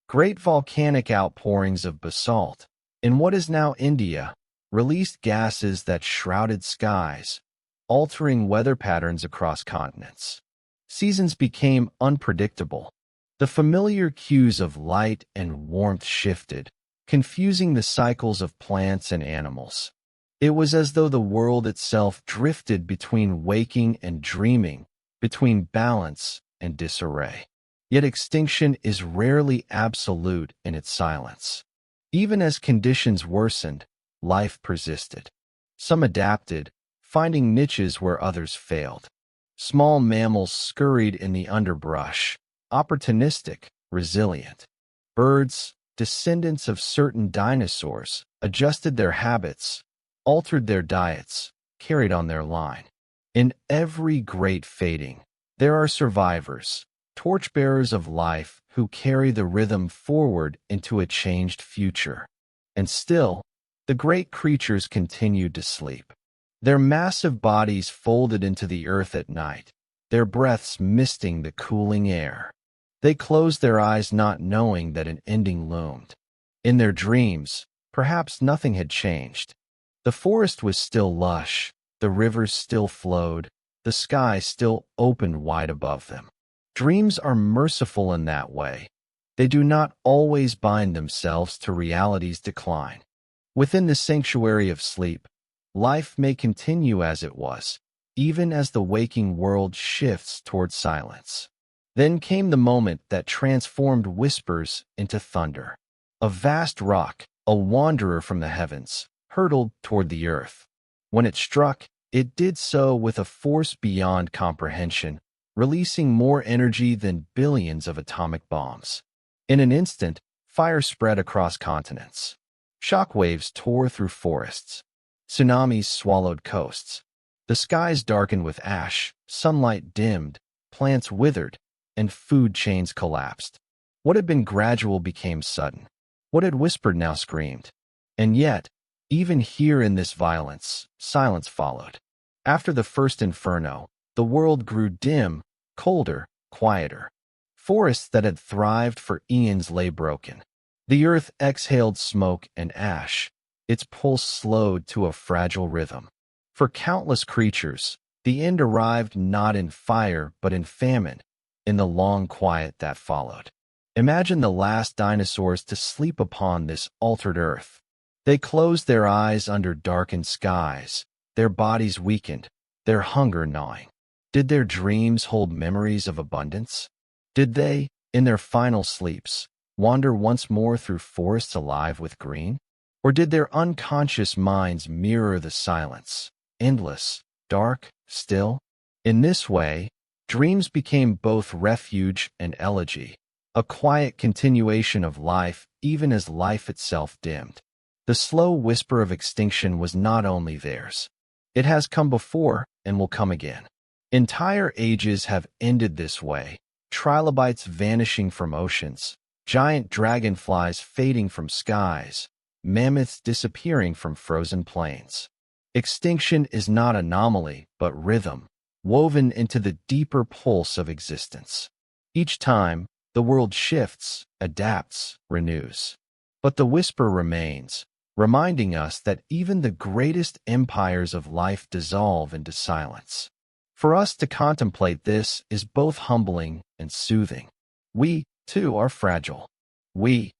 Great volcanic outpourings of basalt, in what is now India, released gases that shrouded skies, altering weather patterns across continents. Seasons became unpredictable. The familiar cues of light and warmth shifted, confusing the cycles of plants and animals. It was as though the world itself drifted between waking and dreaming, between balance and disarray. Yet extinction is rarely absolute in its silence. Even as conditions worsened, life persisted. Some adapted, finding niches where others failed. Small mammals scurried in the underbrush, opportunistic, resilient. Birds, descendants of certain dinosaurs, adjusted their habits, altered their diets, carried on their line. In every great fading, there are survivors, torchbearers of life who carry the rhythm forward into a changed future. And still, the great creatures continued to sleep. Their massive bodies folded into the earth at night, their breaths misting the cooling air. They closed their eyes not knowing that an ending loomed. In their dreams, perhaps nothing had changed. The forest was still lush, the rivers still flowed, the sky still opened wide above them. Dreams are merciful in that way. They do not always bind themselves to reality's decline. Within the sanctuary of sleep, life may continue as it was, even as the waking world shifts toward silence. Then came the moment that transformed whispers into thunder. A vast rock, a wanderer from the heavens, hurtled toward the earth. When it struck, it did so with a force beyond comprehension, releasing more energy than billions of atomic bombs. In an instant, fire spread across continents. Shockwaves tore through forests. Tsunamis swallowed coasts. The skies darkened with ash, sunlight dimmed, plants withered, and food chains collapsed. What had been gradual became sudden. What had whispered now screamed. And yet, even here in this violence, silence followed. After the first inferno, the world grew dim, colder, quieter. Forests that had thrived for eons lay broken. The earth exhaled smoke and ash, its pulse slowed to a fragile rhythm. For countless creatures, the end arrived not in fire but in famine, in the long quiet that followed. Imagine the last dinosaurs to sleep upon this altered earth. They closed their eyes under darkened skies, their bodies weakened, their hunger gnawing. Did their dreams hold memories of abundance? Did they, in their final sleeps, wander once more through forests alive with green? Or did their unconscious minds mirror the silence, endless, dark, still? In this way, dreams became both refuge and elegy, a quiet continuation of life even as life itself dimmed. The slow whisper of extinction was not only theirs. It has come before and will come again. Entire ages have ended this way, trilobites vanishing from oceans, giant dragonflies fading from skies, mammoths disappearing from frozen plains. Extinction is not anomaly, but rhythm, woven into the deeper pulse of existence. Each time, the world shifts, adapts, renews. But the whisper remains, reminding us that even the greatest empires of life dissolve into silence. For us to contemplate this is both humbling and soothing. We, too, are fragile. We,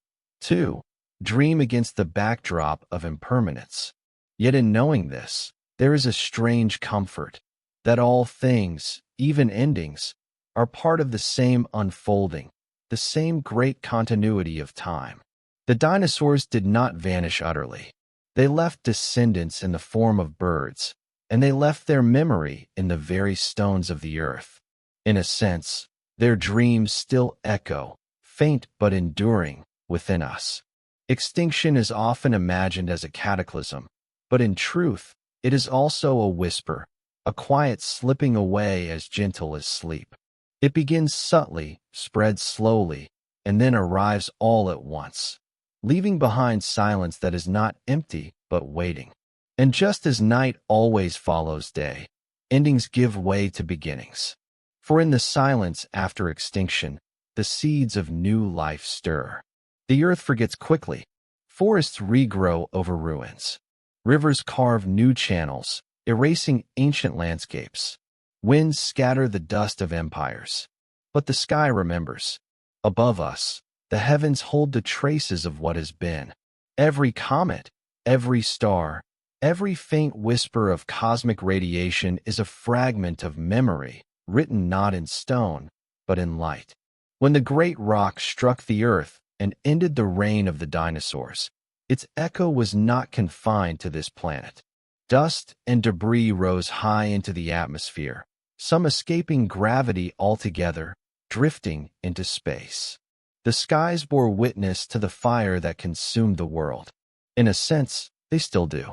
too, dream against the backdrop of impermanence. Yet in knowing this, there is a strange comfort that all things, even endings, are part of the same unfolding, the same great continuity of time. The dinosaurs did not vanish utterly. They left descendants in the form of birds, and they left their memory in the very stones of the earth. In a sense, their dreams still echo, faint but enduring, within us. Extinction is often imagined as a cataclysm, but in truth, it is also a whisper, a quiet slipping away as gentle as sleep. It begins subtly, spreads slowly, and then arrives all at once, leaving behind silence that is not empty but waiting. And just as night always follows day, endings give way to beginnings. For in the silence after extinction, the seeds of new life stir. The earth forgets quickly. Forests regrow over ruins. Rivers carve new channels, erasing ancient landscapes. Winds scatter the dust of empires. But the sky remembers. Above us, the heavens hold the traces of what has been. Every comet, every star, every faint whisper of cosmic radiation is a fragment of memory, written not in stone, but in light. When the great rock struck the earth and ended the reign of the dinosaurs, its echo was not confined to this planet. Dust and debris rose high into the atmosphere, some escaping gravity altogether, drifting into space. The skies bore witness to the fire that consumed the world. In a sense, they still do.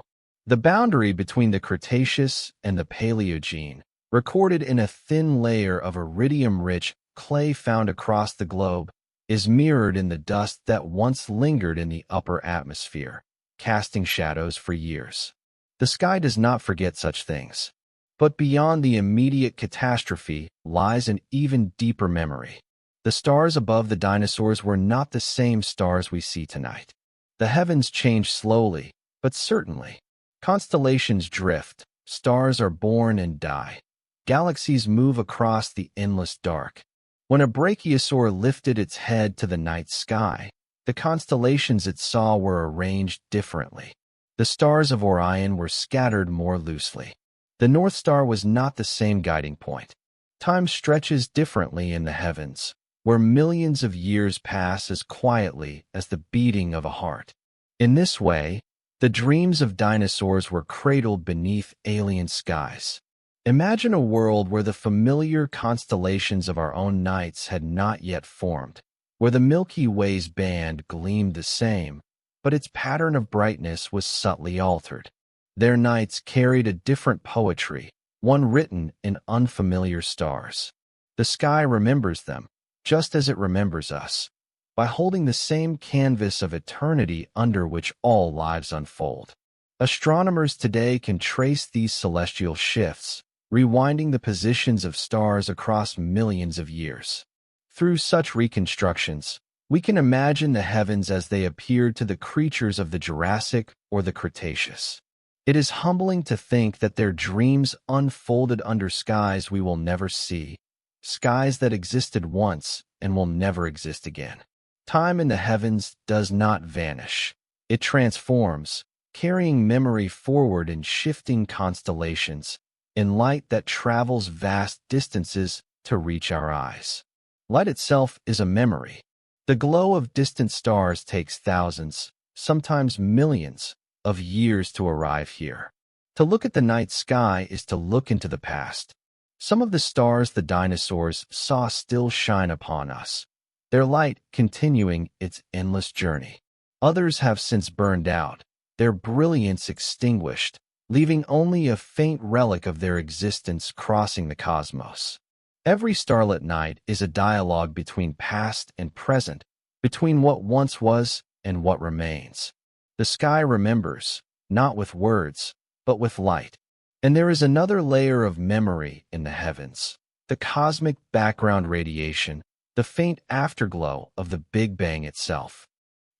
The boundary between the Cretaceous and the Paleogene, recorded in a thin layer of iridium-rich clay found across the globe, is mirrored in the dust that once lingered in the upper atmosphere, casting shadows for years. The sky does not forget such things. But beyond the immediate catastrophe lies an even deeper memory. The stars above the dinosaurs were not the same stars we see tonight. The heavens change slowly, but certainly. Constellations drift, stars are born and die. Galaxies move across the endless dark. When a brachiosaur lifted its head to the night sky, the constellations it saw were arranged differently. The stars of Orion were scattered more loosely. The North Star was not the same guiding point. Time stretches differently in the heavens, where millions of years pass as quietly as the beating of a heart. In this way, the dreams of dinosaurs were cradled beneath alien skies. Imagine a world where the familiar constellations of our own nights had not yet formed, where the Milky Way's band gleamed the same, but its pattern of brightness was subtly altered. Their nights carried a different poetry, one written in unfamiliar stars. The sky remembers them, just as it remembers us, by holding the same canvas of eternity under which all lives unfold. Astronomers today can trace these celestial shifts, rewinding the positions of stars across millions of years. Through such reconstructions, we can imagine the heavens as they appeared to the creatures of the Jurassic or the Cretaceous. It is humbling to think that their dreams unfolded under skies we will never see, skies that existed once and will never exist again. Time in the heavens does not vanish. It transforms, carrying memory forward in shifting constellations, in light that travels vast distances to reach our eyes. Light itself is a memory. The glow of distant stars takes thousands, sometimes millions, of years to arrive here. To look at the night sky is to look into the past. Some of the stars the dinosaurs saw still shine upon us, their light continuing its endless journey. Others have since burned out, their brilliance extinguished, leaving only a faint relic of their existence crossing the cosmos. Every starlit night is a dialogue between past and present, between what once was and what remains. The sky remembers, not with words, but with light. And there is another layer of memory in the heavens, the cosmic background radiation, the faint afterglow of the Big Bang itself.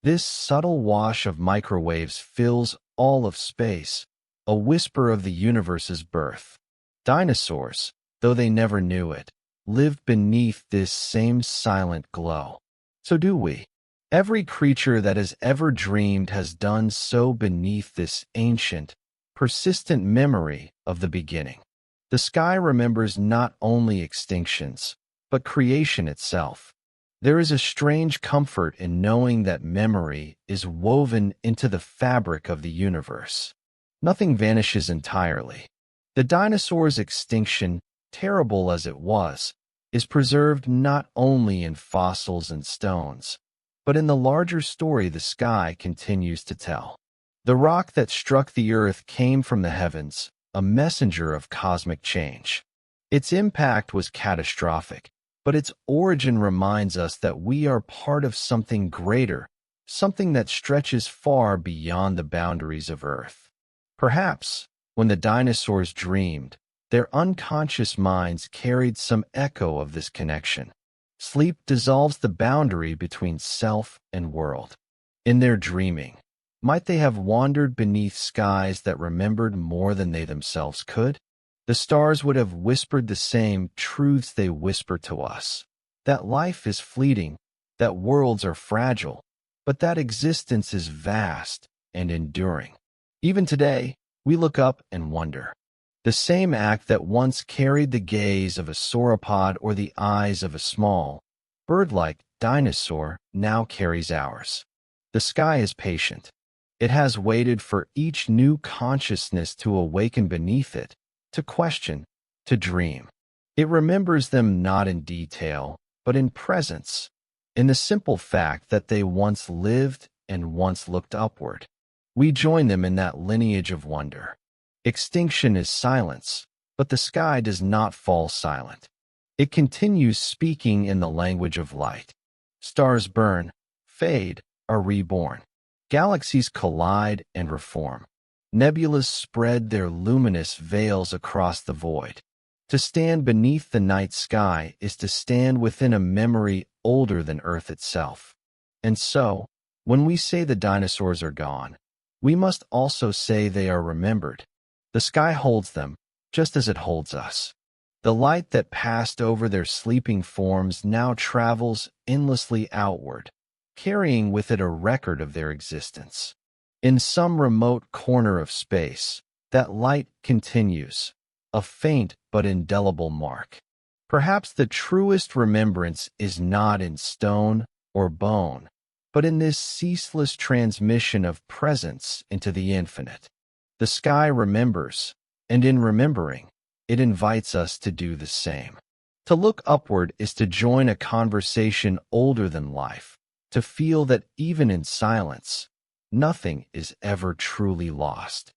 This subtle wash of microwaves fills all of space, a whisper of the universe's birth. Dinosaurs, though they never knew it, lived beneath this same silent glow. So do we. Every creature that has ever dreamed has done so beneath this ancient, persistent memory of the beginning. The sky remembers not only extinctions, but creation itself. There is a strange comfort in knowing that memory is woven into the fabric of the universe. Nothing vanishes entirely. The dinosaur's extinction, terrible as it was, is preserved not only in fossils and stones, but in the larger story the sky continues to tell. The rock that struck the earth came from the heavens, a messenger of cosmic change. Its impact was catastrophic, but its origin reminds us that we are part of something greater, something that stretches far beyond the boundaries of Earth. Perhaps, when the dinosaurs dreamed, their unconscious minds carried some echo of this connection. Sleep dissolves the boundary between self and world. In their dreaming, might they have wandered beneath skies that remembered more than they themselves could? The stars would have whispered the same truths they whisper to us, that life is fleeting, that worlds are fragile, but that existence is vast and enduring. Even today, we look up and wonder. The same act that once carried the gaze of a sauropod or the eyes of a small, bird-like dinosaur now carries ours. The sky is patient. It has waited for each new consciousness to awaken beneath it, to question, to dream. It remembers them not in detail, but in presence, in the simple fact that they once lived and once looked upward. We join them in that lineage of wonder. Extinction is silence, but the sky does not fall silent. It continues speaking in the language of light. Stars burn, fade, are reborn. Galaxies collide and reform. Nebulas spread their luminous veils across the void. To stand beneath the night sky is to stand within a memory older than Earth itself. And so, when we say the dinosaurs are gone, we must also say they are remembered. The sky holds them, just as it holds us. The light that passed over their sleeping forms now travels endlessly outward, carrying with it a record of their existence. In some remote corner of space, that light continues, a faint but indelible mark. Perhaps the truest remembrance is not in stone or bone, but in this ceaseless transmission of presence into the infinite. The sky remembers, and in remembering, it invites us to do the same. To look upward is to join a conversation older than life, to feel that even in silence, nothing is ever truly lost.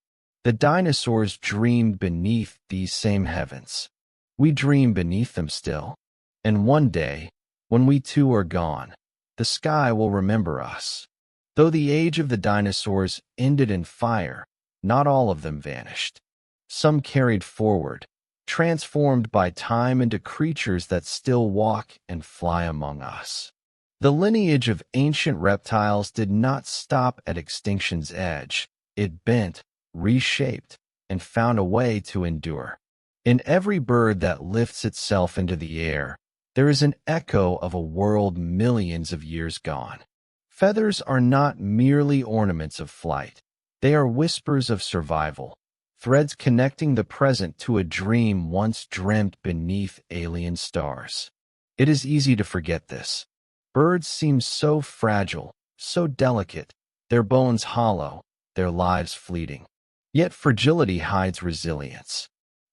The dinosaurs dreamed beneath these same heavens. We dream beneath them still. And one day, when we too are gone, the sky will remember us. Though the age of the dinosaurs ended in fire, not all of them vanished. Some carried forward, transformed by time into creatures that still walk and fly among us. The lineage of ancient reptiles did not stop at extinction's edge. It bent, reshaped, and found a way to endure. In every bird that lifts itself into the air, there is an echo of a world millions of years gone. Feathers are not merely ornaments of flight. They are whispers of survival, threads connecting the present to a dream once dreamt beneath alien stars. It is easy to forget this. Birds seem so fragile, so delicate, their bones hollow, their lives fleeting. Yet fragility hides resilience.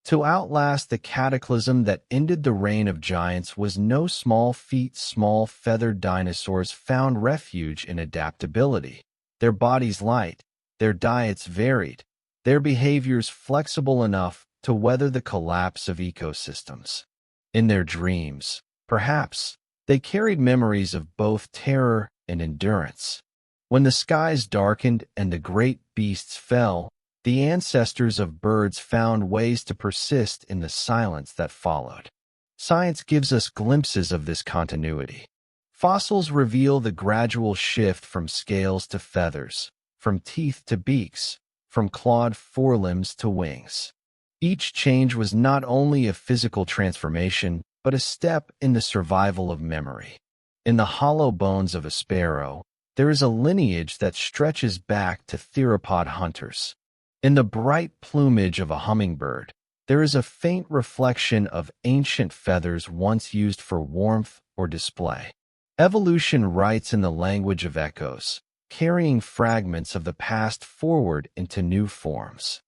To outlast the cataclysm that ended the reign of giants was no small feat. Small feathered dinosaurs found refuge in adaptability. Their bodies light, their diets varied, their behaviors flexible enough to weather the collapse of ecosystems. In their dreams, perhaps, they carried memories of both terror and endurance. When the skies darkened and the great beasts fell, the ancestors of birds found ways to persist in the silence that followed. Science gives us glimpses of this continuity. Fossils reveal the gradual shift from scales to feathers, from teeth to beaks, from clawed forelimbs to wings. Each change was not only a physical transformation, but a step in the survival of memory. In the hollow bones of a sparrow, there is a lineage that stretches back to theropod hunters. In the bright plumage of a hummingbird, there is a faint reflection of ancient feathers once used for warmth or display. Evolution writes in the language of echoes, carrying fragments of the past forward into new forms.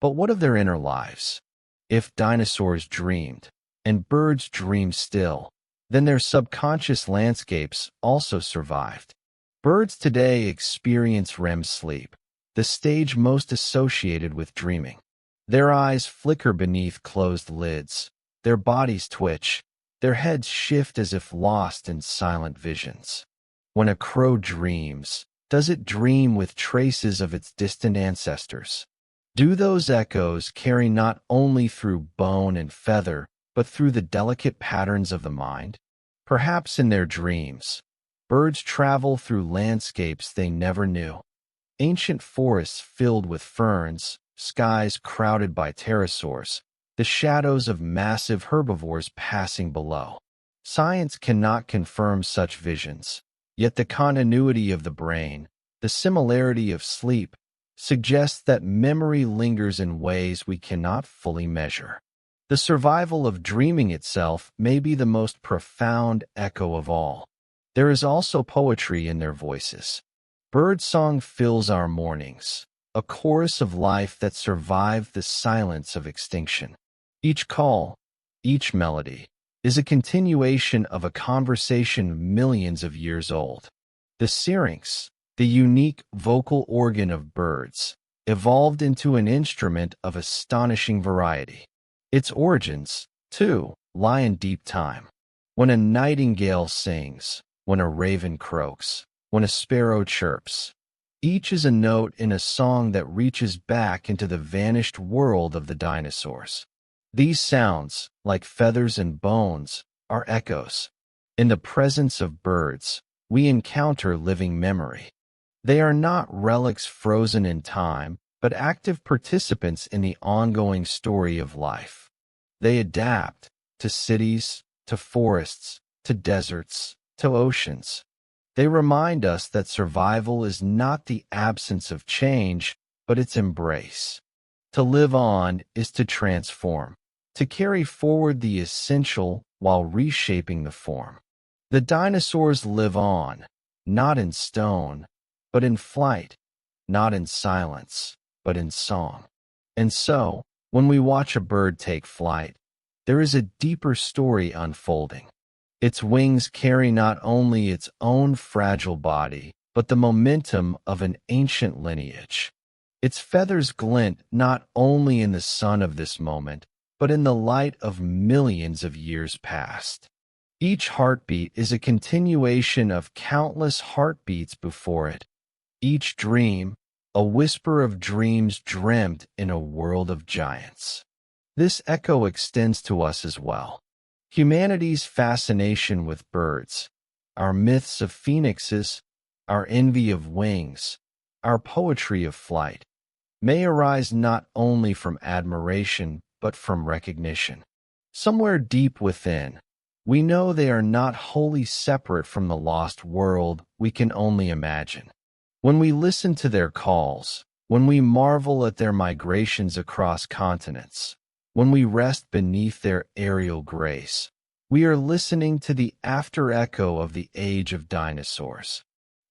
But what of their inner lives? If dinosaurs dreamed, and birds dream still, then their subconscious landscapes also survived. Birds today experience REM sleep, the stage most associated with dreaming. Their eyes flicker beneath closed lids, their bodies twitch, their heads shift as if lost in silent visions. When a crow dreams, does it dream with traces of its distant ancestors? Do those echoes carry not only through bone and feather, but through the delicate patterns of the mind? Perhaps in their dreams, birds travel through landscapes they never knew. Ancient forests filled with ferns, skies crowded by pterosaurs, the shadows of massive herbivores passing below. Science cannot confirm such visions, yet the continuity of the brain, the similarity of sleep, suggests that memory lingers in ways we cannot fully measure. The survival of dreaming itself may be the most profound echo of all. There is also poetry in their voices. Birdsong fills our mornings, a chorus of life that survived the silence of extinction. Each call, each melody, is a continuation of a conversation millions of years old. The syrinx, the unique vocal organ of birds, evolved into an instrument of astonishing variety. Its origins, too, lie in deep time. When a nightingale sings, when a raven croaks, when a sparrow chirps, each is a note in a song that reaches back into the vanished world of the dinosaurs. These sounds, like feathers and bones, are echoes. In the presence of birds, we encounter living memory. They are not relics frozen in time, but active participants in the ongoing story of life. They adapt to cities, to forests, to deserts, to oceans. They remind us that survival is not the absence of change, but its embrace. To live on is to transform, to carry forward the essential while reshaping the form. The dinosaurs live on, not in stone, but in flight, not in silence, but in song. And so, when we watch a bird take flight, there is a deeper story unfolding. Its wings carry not only its own fragile body, but the momentum of an ancient lineage. Its feathers glint not only in the sun of this moment, but in the light of millions of years past. Each heartbeat is a continuation of countless heartbeats before it. Each dream, a whisper of dreams dreamt in a world of giants. This echo extends to us as well. Humanity's fascination with birds, our myths of phoenixes, our envy of wings, our poetry of flight, may arise not only from admiration but from recognition. Somewhere deep within, we know they are not wholly separate from the lost world we can only imagine. When we listen to their calls, when we marvel at their migrations across continents, when we rest beneath their aerial grace, we are listening to the after-echo of the age of dinosaurs.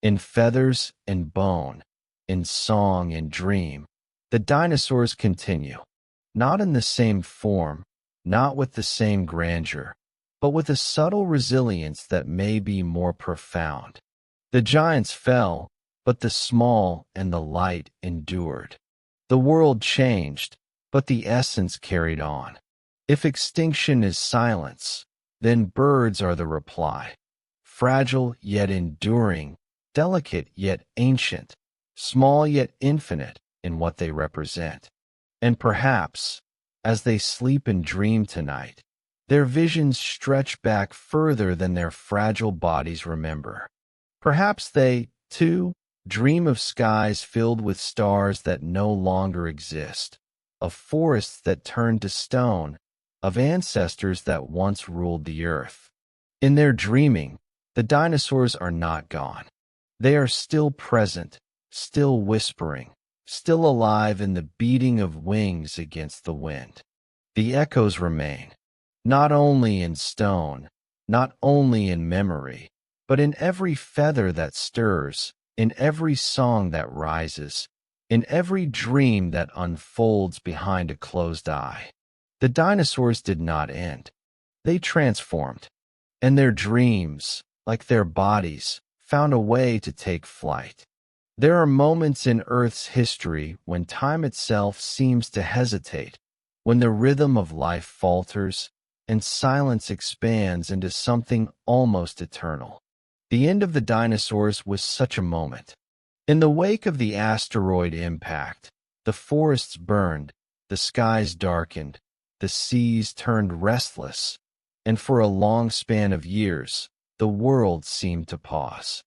In feathers and bone, in song and dream, the dinosaurs continue, not in the same form, not with the same grandeur, but with a subtle resilience that may be more profound. The giants fell, but the small and the light endured. The world changed, but the essence carried on. If extinction is silence, then birds are the reply. Fragile yet enduring, delicate yet ancient, small yet infinite in what they represent. And perhaps, as they sleep and dream tonight, their visions stretch back further than their fragile bodies remember. Perhaps they, too, dream of skies filled with stars that no longer exist, of forests that turned to stone, of ancestors that once ruled the earth. In their dreaming, the dinosaurs are not gone. They are still present, still whispering, still alive in the beating of wings against the wind. The echoes remain, not only in stone, not only in memory, but in every feather that stirs, in every song that rises, in every dream that unfolds behind a closed eye. The dinosaurs did not end. They transformed, and their dreams, like their bodies, found a way to take flight. There are moments in Earth's history when time itself seems to hesitate, when the rhythm of life falters and silence expands into something almost eternal. The end of the dinosaurs was such a moment. In the wake of the asteroid impact, the forests burned, the skies darkened, the seas turned restless, and for a long span of years, the world seemed to pause.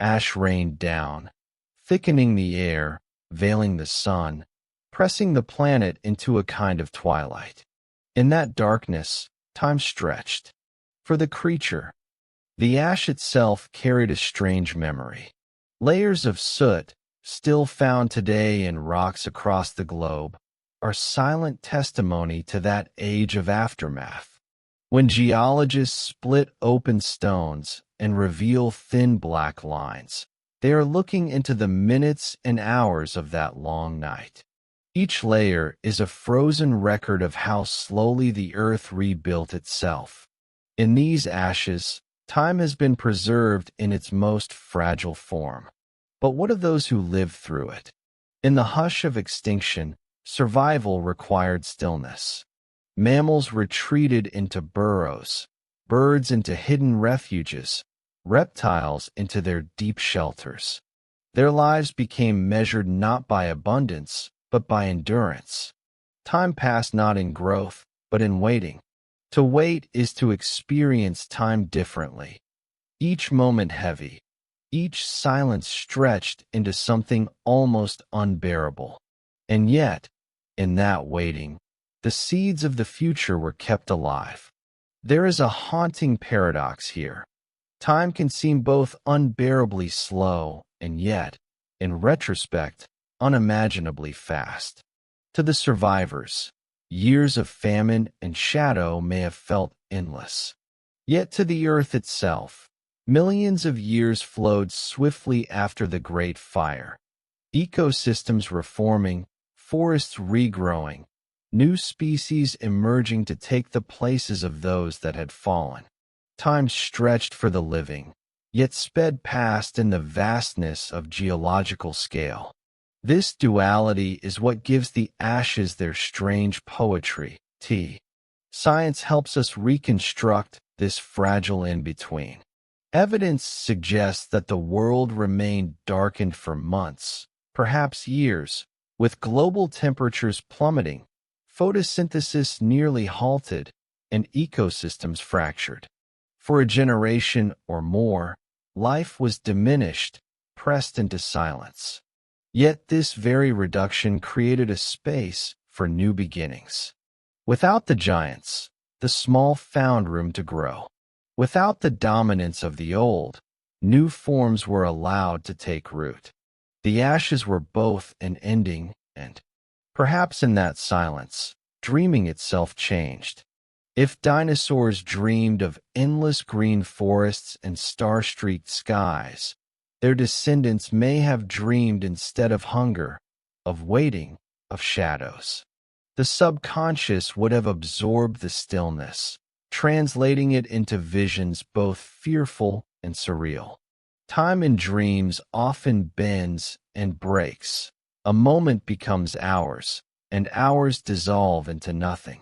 Ash rained down, thickening the air, veiling the sun, pressing the planet into a kind of twilight. In that darkness, time stretched. For the creature, the ash itself carried a strange memory. Layers of soot, still found today in rocks across the globe, are silent testimony to that age of aftermath. When geologists split open stones and reveal thin black lines, they are looking into the minutes and hours of that long night. Each layer is a frozen record of how slowly the earth rebuilt itself. In these ashes, time has been preserved in its most fragile form. But what of those who lived through it? In the hush of extinction, survival required stillness. Mammals retreated into burrows, birds into hidden refuges, reptiles into their deep shelters. Their lives became measured not by abundance, but by endurance. Time passed not in growth, but in waiting. To wait is to experience time differently. Each moment heavy, each silence stretched into something almost unbearable. And yet, in that waiting, the seeds of the future were kept alive. There is a haunting paradox here. Time can seem both unbearably slow and yet, in retrospect, unimaginably fast. To the survivors, years of famine and shadow may have felt endless. Yet to the earth itself, millions of years flowed swiftly after the Great Fire. Ecosystems reforming, forests regrowing, new species emerging to take the places of those that had fallen. Time stretched for the living, yet sped past in the vastness of geological scale. This duality is what gives the ashes their strange poetry. Science helps us reconstruct this fragile in-between. Evidence suggests that the world remained darkened for months, perhaps years, with global temperatures plummeting, photosynthesis nearly halted, and ecosystems fractured. For a generation or more, life was diminished, pressed into silence. Yet this very reduction created a space for new beginnings. Without the giants, the small found room to grow. Without the dominance of the old, new forms were allowed to take root. The ashes were both an ending and, perhaps in that silence, dreaming itself changed. If dinosaurs dreamed of endless green forests and star-streaked skies, their descendants may have dreamed instead of hunger, of waiting, of shadows. The subconscious would have absorbed the stillness, translating it into visions both fearful and surreal. Time in dreams often bends and breaks. A moment becomes hours, and hours dissolve into nothing.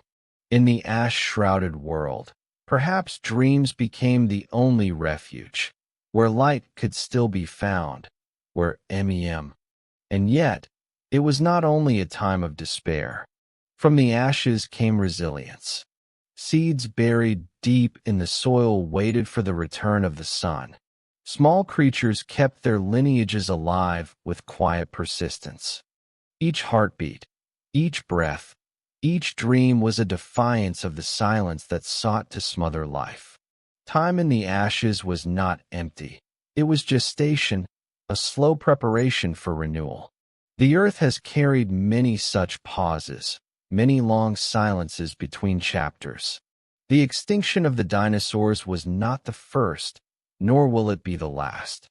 In the ash-shrouded world, perhaps dreams became the only refuge, where light could still be found, where MEM. And yet, it was not only a time of despair. From the ashes came resilience. Seeds buried deep in the soil waited for the return of the sun. Small creatures kept their lineages alive with quiet persistence. Each heartbeat, Each breath, each dream was a defiance of the silence that sought to smother life. Time in the ashes was not empty. It was gestation, a slow preparation for renewal. The earth has carried many such pauses, many long silences between chapters. The extinction of the dinosaurs was not the first, nor will it be the last.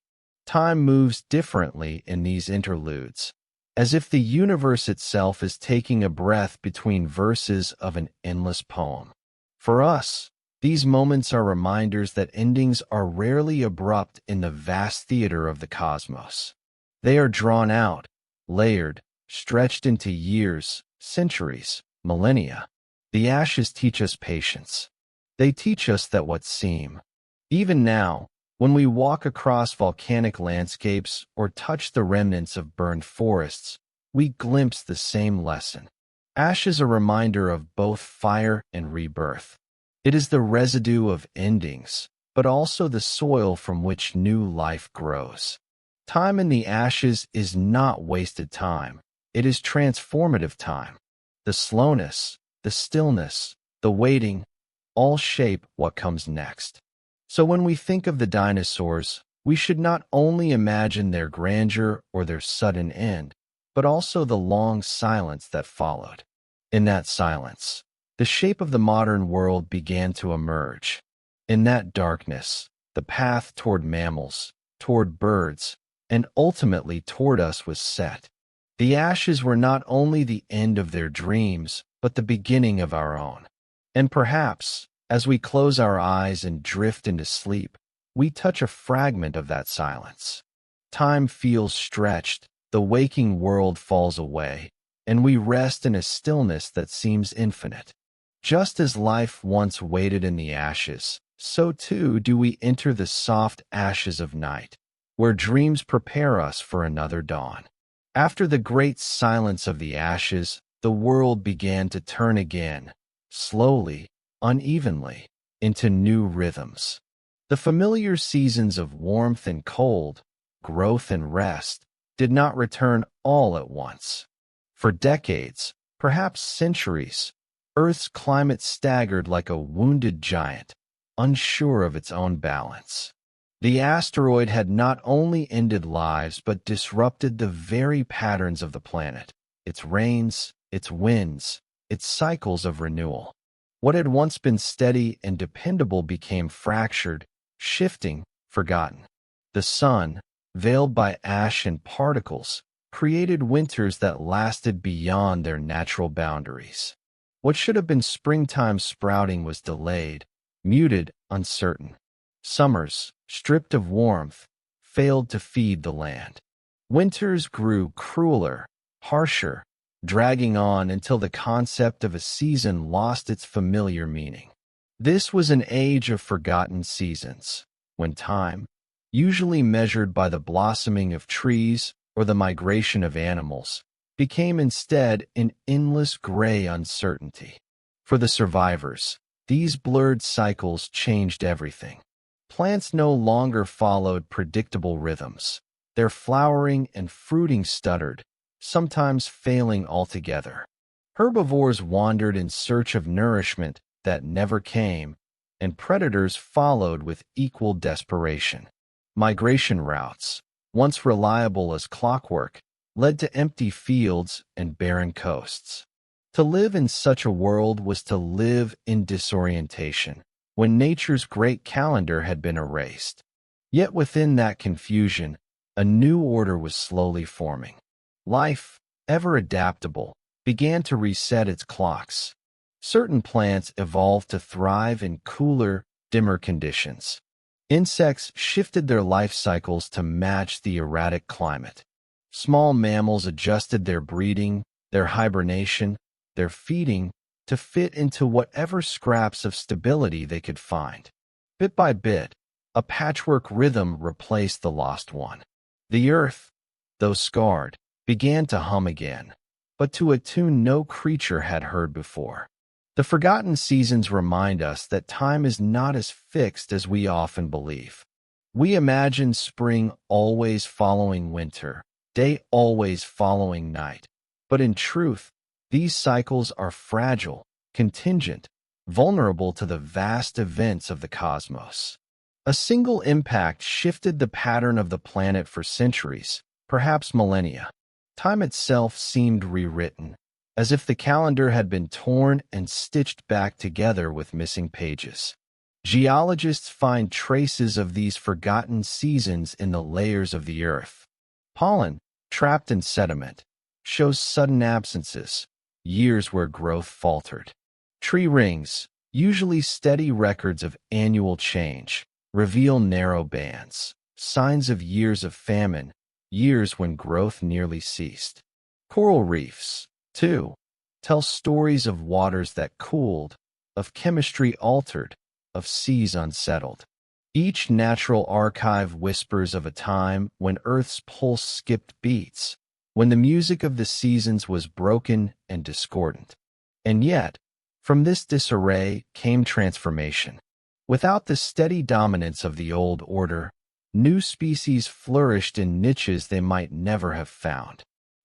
Time moves differently in these interludes, as if the universe itself is taking a breath between verses of an endless poem. For us, these moments are reminders that endings are rarely abrupt in the vast theater of the cosmos. They are drawn out, layered, stretched into years, centuries, millennia. The ashes teach us patience. They teach us that what seem. Even now, when we walk across volcanic landscapes or touch the remnants of burned forests, we glimpse the same lesson. Ash is a reminder of both fire and rebirth. It is the residue of endings, but also the soil from which new life grows. Time in the ashes is not wasted time. It is transformative time. The slowness, the stillness, the waiting, all shape what comes next. So when we think of the dinosaurs, we should not only imagine their grandeur or their sudden end, but also the long silence that followed. In that silence, the shape of the modern world began to emerge. In that darkness, the path toward mammals, toward birds, and ultimately toward us was set. The ashes were not only the end of their dreams, but the beginning of our own. And perhaps, as we close our eyes and drift into sleep, we touch a fragment of that silence. Time feels stretched, the waking world falls away, and we rest in a stillness that seems infinite. Just as life once waited in the ashes, so too do we enter the soft ashes of night, where dreams prepare us for another dawn. After the great silence of the ashes, the world began to turn again, slowly, unevenly, into new rhythms. The familiar seasons of warmth and cold, growth and rest, did not return all at once. For decades, perhaps centuries, Earth's climate staggered like a wounded giant, unsure of its own balance. The asteroid had not only ended lives but disrupted the very patterns of the planet, its rains, its winds, its cycles of renewal. What had once been steady and dependable became fractured, shifting, forgotten. The sun, veiled by ash and particles, created winters that lasted beyond their natural boundaries. What should have been springtime sprouting was delayed, muted, uncertain. Summers, stripped of warmth, failed to feed the land. Winters grew crueler, harsher, dragging on until the concept of a season lost its familiar meaning. This was an age of forgotten seasons, when time, usually measured by the blossoming of trees or the migration of animals, became instead an endless gray uncertainty. For the survivors, these blurred cycles changed everything. Plants no longer followed predictable rhythms. Their flowering and fruiting stuttered, sometimes failing altogether. Herbivores wandered in search of nourishment that never came, and predators followed with equal desperation. Migration routes, once reliable as clockwork, led to empty fields and barren coasts. To live in such a world was to live in disorientation, when nature's great calendar had been erased. Yet within that confusion, a new order was slowly forming. Life, ever adaptable, began to reset its clocks. Certain plants evolved to thrive in cooler, dimmer conditions. Insects shifted their life cycles to match the erratic climate. Small mammals adjusted their breeding, their hibernation, their feeding to fit into whatever scraps of stability they could find. Bit by bit, a patchwork rhythm replaced the lost one. The earth, though scarred, began to hum again, but to a tune no creature had heard before. The forgotten seasons remind us that time is not as fixed as we often believe. We imagine spring always following winter, day always following night, but in truth, These cycles are fragile, contingent, vulnerable to the vast events of the cosmos. A single impact shifted the pattern of the planet for centuries, perhaps millennia. Time itself seemed rewritten, as if the calendar had been torn and stitched back together with missing pages. Geologists find traces of these forgotten seasons in the layers of the earth. Pollen, trapped in sediment, shows sudden absences, years where growth faltered. Tree rings, usually steady records of annual change, reveal narrow bands, signs of years of famine, years when growth nearly ceased. Coral reefs, too, tell stories of waters that cooled, of chemistry altered, of seas unsettled. Each natural archive whispers of a time when Earth's pulse skipped beats, when the music of the seasons was broken and discordant. And yet, from this disarray came transformation. Without the steady dominance of the old order, new species flourished in niches they might never have found.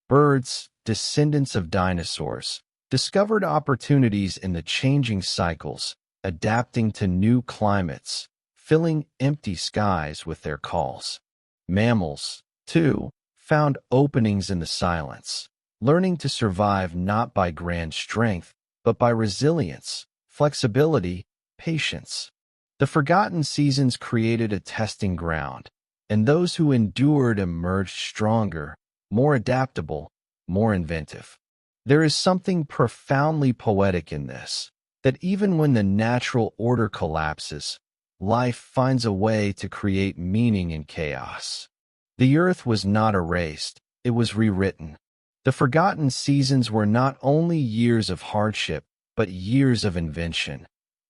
Birds, descendants of dinosaurs, discovered opportunities in the changing cycles, adapting to new climates, filling empty skies with their calls. Mammals, too, found openings in the silence, learning to survive not by grand strength, but by resilience, flexibility, patience. The forgotten seasons created a testing ground, and those who endured emerged stronger, more adaptable, more inventive. There is something profoundly poetic in this, that even when the natural order collapses, life finds a way to create meaning in chaos. The earth was not erased, it was rewritten. The forgotten seasons were not only years of hardship, but years of invention.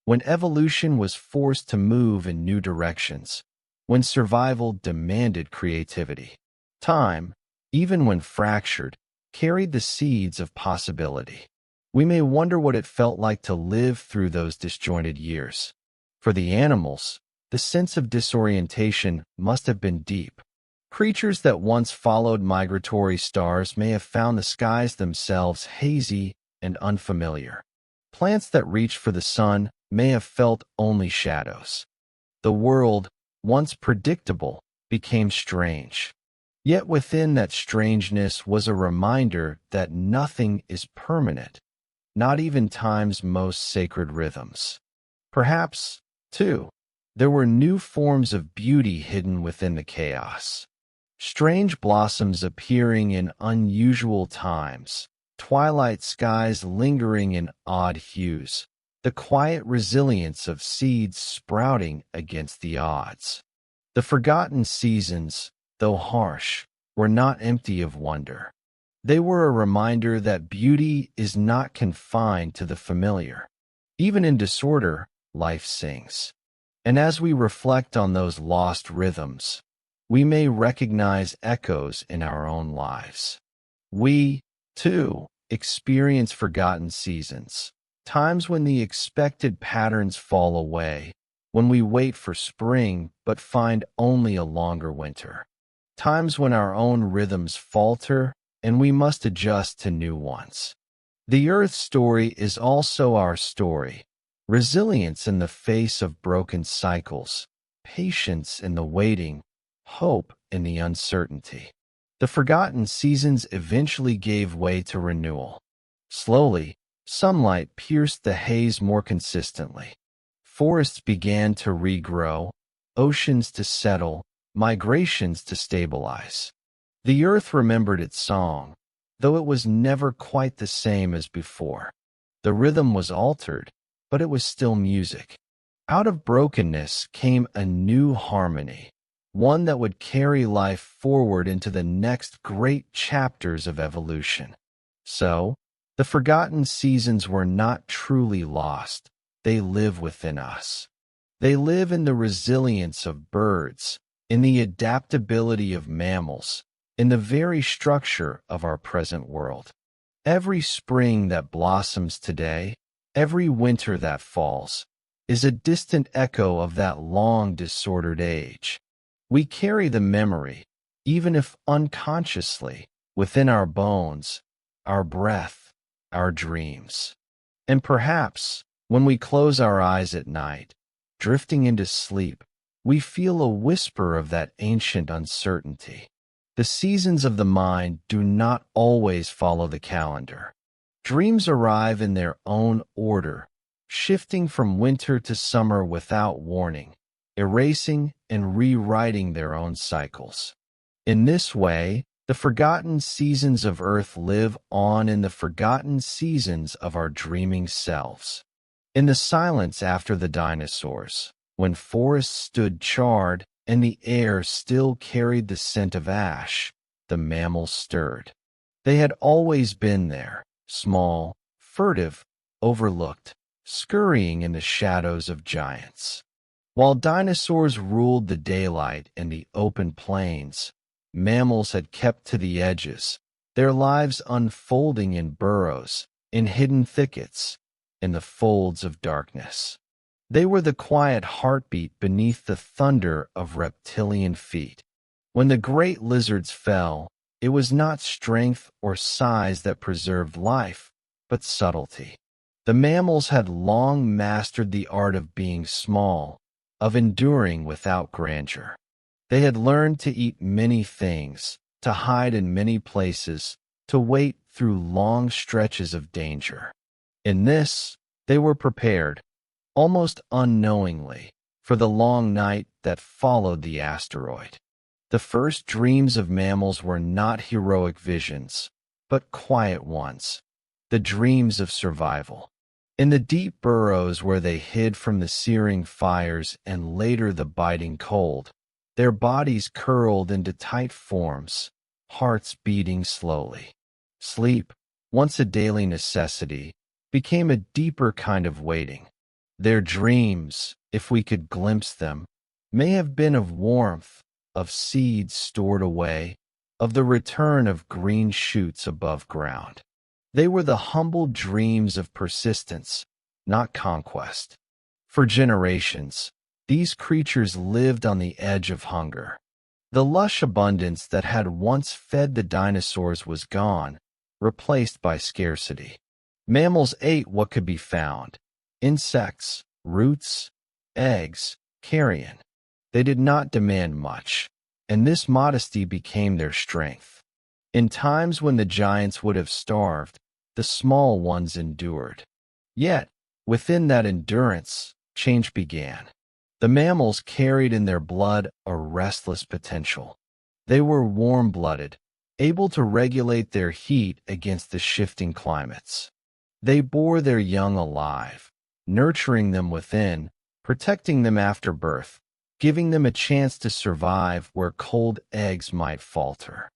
When evolution was forced to move in new directions, when survival demanded creativity. Time, even when fractured, carried the seeds of possibility. We may wonder what it felt like to live through those disjointed years. For the animals, the sense of disorientation must have been deep. Creatures that once followed migratory stars may have found the skies themselves hazy and unfamiliar. Plants that reached for the sun may have felt only shadows. The world, once predictable, became strange. Yet within that strangeness was a reminder that nothing is permanent, not even time's most sacred rhythms. Perhaps, too, there were new forms of beauty hidden within the chaos. Strange blossoms appearing in unusual times, twilight skies lingering in odd hues, the quiet resilience of seeds sprouting against the odds. The forgotten seasons, though harsh, were not empty of wonder. They were a reminder that beauty is not confined to the familiar. Even in disorder, life sings. And as we reflect on those lost rhythms, we may recognize echoes in our own lives. We, too, experience forgotten seasons, times when the expected patterns fall away, when we wait for spring but find only a longer winter. Times when our own rhythms falter and we must adjust to new ones. The Earth's story is also our story. Resilience in the face of broken cycles, patience in the waiting, hope in the uncertainty. The forgotten seasons eventually gave way to renewal. Slowly, sunlight pierced the haze more consistently. Forests began to regrow, oceans to settle, migrations to stabilize. The earth remembered its song, though it was never quite the same as before. The rhythm was altered, but it was still music. Out of brokenness came a new harmony, one that would carry life forward into the next great chapters of evolution. So, the forgotten seasons were not truly lost. They live within us. They live in the resilience of birds, in the adaptability of mammals, in the very structure of our present world. Every spring that blossoms today, every winter that falls, is a distant echo of that long disordered age. We carry the memory, even if unconsciously, within our bones, our breath, our dreams. And perhaps, when we close our eyes at night, drifting into sleep, we feel a whisper of that ancient uncertainty. The seasons of the mind do not always follow the calendar. Dreams arrive in their own order, shifting from winter to summer without warning, erasing and rewriting their own cycles. In this way, the forgotten seasons of Earth live on in the forgotten seasons of our dreaming selves. In the silence after the dinosaurs, when forests stood charred and the air still carried the scent of ash, the mammals stirred. They had always been there, small, furtive, overlooked, scurrying in the shadows of giants. While dinosaurs ruled the daylight and the open plains, mammals had kept to the edges, their lives unfolding in burrows, in hidden thickets, in the folds of darkness. They were the quiet heartbeat beneath the thunder of reptilian feet. When the great lizards fell, it was not strength or size that preserved life, but subtlety. The mammals had long mastered the art of being small, of enduring without grandeur. They had learned to eat many things, to hide in many places, to wait through long stretches of danger. In this, they were prepared, almost unknowingly, for the long night that followed the asteroid. The first dreams of mammals were not heroic visions, but quiet ones, the dreams of survival. In the deep burrows where they hid from the searing fires and later the biting cold, their bodies curled into tight forms, hearts beating slowly. Sleep, once a daily necessity, became a deeper kind of waiting. Their dreams, if we could glimpse them, may have been of warmth, of seeds stored away, of the return of green shoots above ground. They were the humble dreams of persistence, not conquest. For generations, these creatures lived on the edge of hunger. The lush abundance that had once fed the dinosaurs was gone, replaced by scarcity. Mammals ate what could be found: insects, roots, eggs, carrion. They did not demand much, and this modesty became their strength. In times when the giants would have starved, the small ones endured. Yet, within that endurance, change began. The mammals carried in their blood a restless potential. They were warm-blooded, able to regulate their heat against the shifting climates. They bore their young alive, nurturing them within, protecting them after birth, giving them a chance to survive where cold eggs might falter.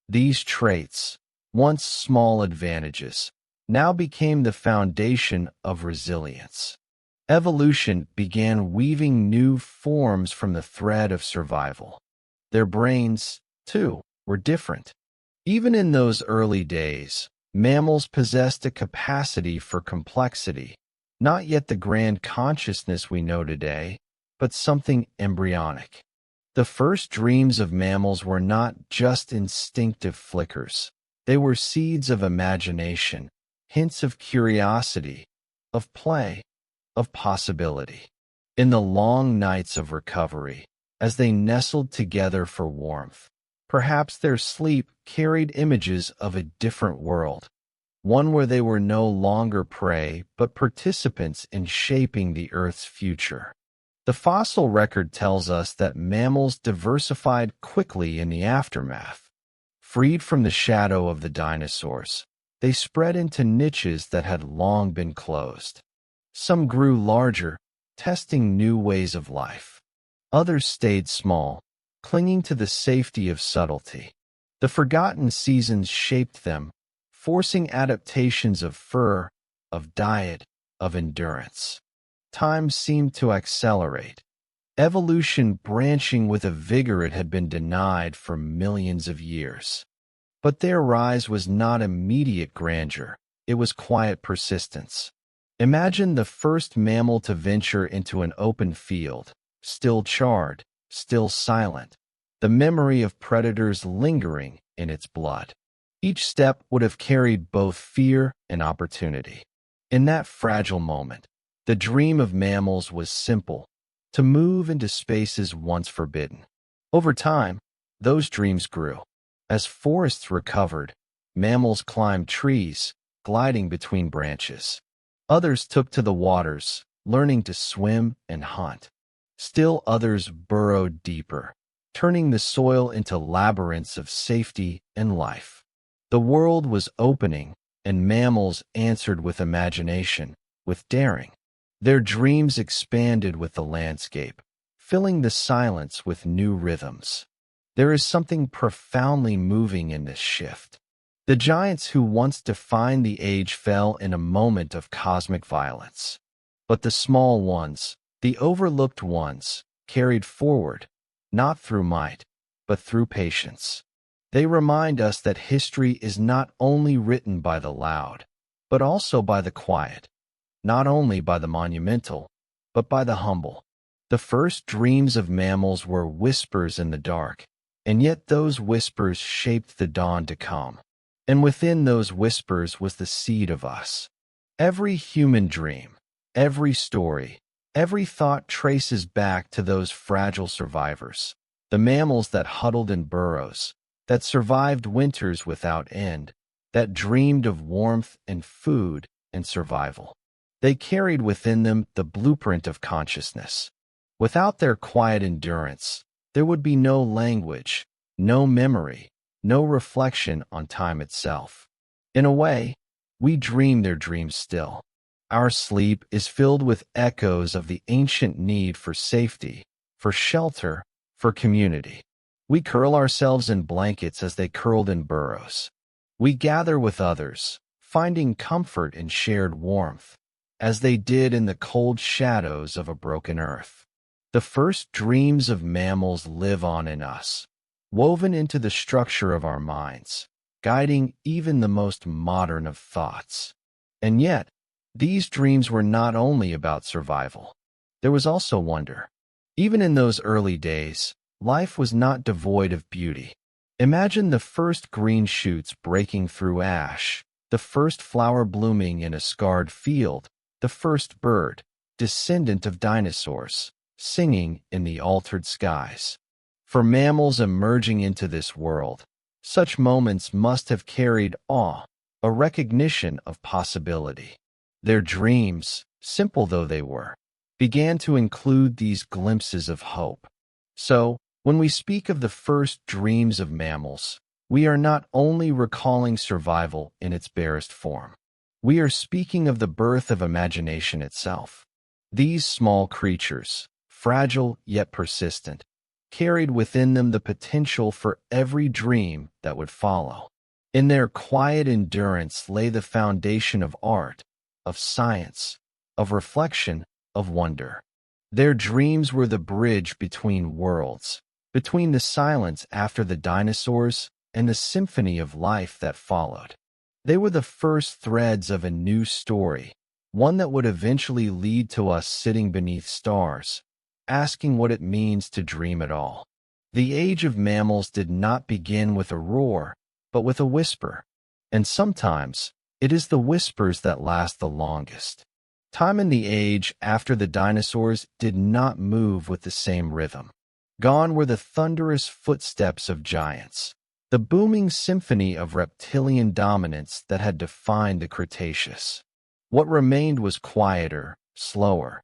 These traits, once small advantages, now became the foundation of resilience. Evolution began weaving new forms from the thread of survival. Their brains, too, were different. Even in those early days, mammals possessed a capacity for complexity, not yet the grand consciousness we know today, but something embryonic. The first dreams of mammals were not just instinctive flickers. They were seeds of imagination, hints of curiosity, of play, of possibility. In the long nights of recovery, as they nestled together for warmth, perhaps their sleep carried images of a different world, one where they were no longer prey but participants in shaping the Earth's future. The fossil record tells us that mammals diversified quickly in the aftermath. Freed from the shadow of the dinosaurs, they spread into niches that had long been closed. Some grew larger, testing new ways of life. Others stayed small, clinging to the safety of subtlety. The forgotten seasons shaped them, forcing adaptations of fur, of diet, of endurance. Time seemed to accelerate, evolution branching with a vigor it had been denied for millions of years. But their rise was not immediate grandeur, it was quiet persistence. Imagine the first mammal to venture into an open field, still charred, still silent, the memory of predators lingering in its blood. Each step would have carried both fear and opportunity. In that fragile moment, the dream of mammals was simple: to move into spaces once forbidden. Over time, those dreams grew. As forests recovered, mammals climbed trees, gliding between branches. Others took to the waters, learning to swim and hunt. Still others burrowed deeper, turning the soil into labyrinths of safety and life. The world was opening, and mammals answered with imagination, with daring. Their dreams expanded with the landscape, filling the silence with new rhythms. There is something profoundly moving in this shift. The giants who once defined the age fell in a moment of cosmic violence. But the small ones, the overlooked ones, carried forward, not through might, but through patience. They remind us that history is not only written by the loud, but also by the quiet, not only by the monumental, but by the humble. The first dreams of mammals were whispers in the dark, and yet those whispers shaped the dawn to come. And within those whispers was the seed of us. Every human dream, every story, every thought traces back to those fragile survivors, the mammals that huddled in burrows, that survived winters without end, that dreamed of warmth and food and survival. They carried within them the blueprint of consciousness. Without their quiet endurance, there would be no language, no memory, no reflection on time itself. In a way, we dream their dreams still. Our sleep is filled with echoes of the ancient need for safety, for shelter, for community. We curl ourselves in blankets as they curled in burrows. We gather with others, finding comfort in shared warmth, as they did in the cold shadows of a broken earth. The first dreams of mammals live on in us, woven into the structure of our minds, guiding even the most modern of thoughts. And yet, these dreams were not only about survival. There was also wonder. Even in those early days, life was not devoid of beauty. Imagine the first green shoots breaking through ash, the first flower blooming in a scarred field, the first bird, descendant of dinosaurs, singing in the altered skies. For mammals emerging into this world, such moments must have carried awe, a recognition of possibility. Their dreams, simple though they were, began to include these glimpses of hope. So, when we speak of the first dreams of mammals, we are not only recalling survival in its barest form. We are speaking of the birth of imagination itself. These small creatures, fragile yet persistent, carried within them the potential for every dream that would follow. In their quiet endurance lay the foundation of art, of science, of reflection, of wonder. Their dreams were the bridge between worlds, between the silence after the dinosaurs and the symphony of life that followed. They were the first threads of a new story, one that would eventually lead to us sitting beneath stars, asking what it means to dream at all. The age of mammals did not begin with a roar, but with a whisper. And sometimes, it is the whispers that last the longest. Time in the age after the dinosaurs did not move with the same rhythm. Gone were the thunderous footsteps of giants, the booming symphony of reptilian dominance that had defined the Cretaceous. What remained was quieter, slower,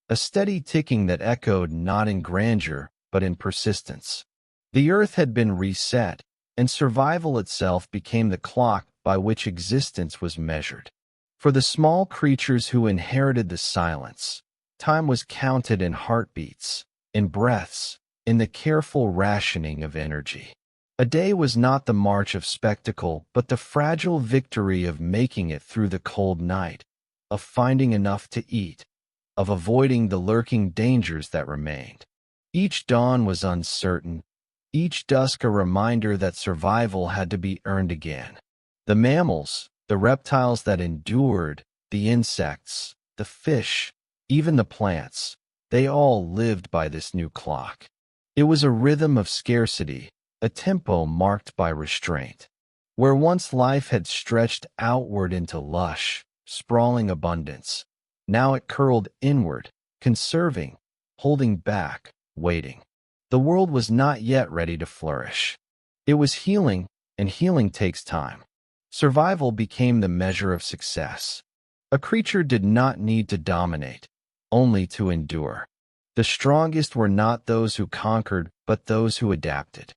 a steady ticking that echoed not in grandeur, but in persistence. The earth had been reset, and survival itself became the clock by which existence was measured. For the small creatures who inherited the silence, time was counted in heartbeats, in breaths, in the careful rationing of energy. A day was not the march of spectacle, but the fragile victory of making it through the cold night, of finding enough to eat, of avoiding the lurking dangers that remained. Each dawn was uncertain, each dusk a reminder that survival had to be earned again. The mammals, the reptiles that endured, the insects, the fish, even the plants, they all lived by this new clock. It was a rhythm of scarcity, a tempo marked by restraint. Where once life had stretched outward into lush, sprawling abundance, now it curled inward, conserving, holding back, waiting. The world was not yet ready to flourish. It was healing, and healing takes time. Survival became the measure of success. A creature did not need to dominate, only to endure. The strongest were not those who conquered, but those who adapted.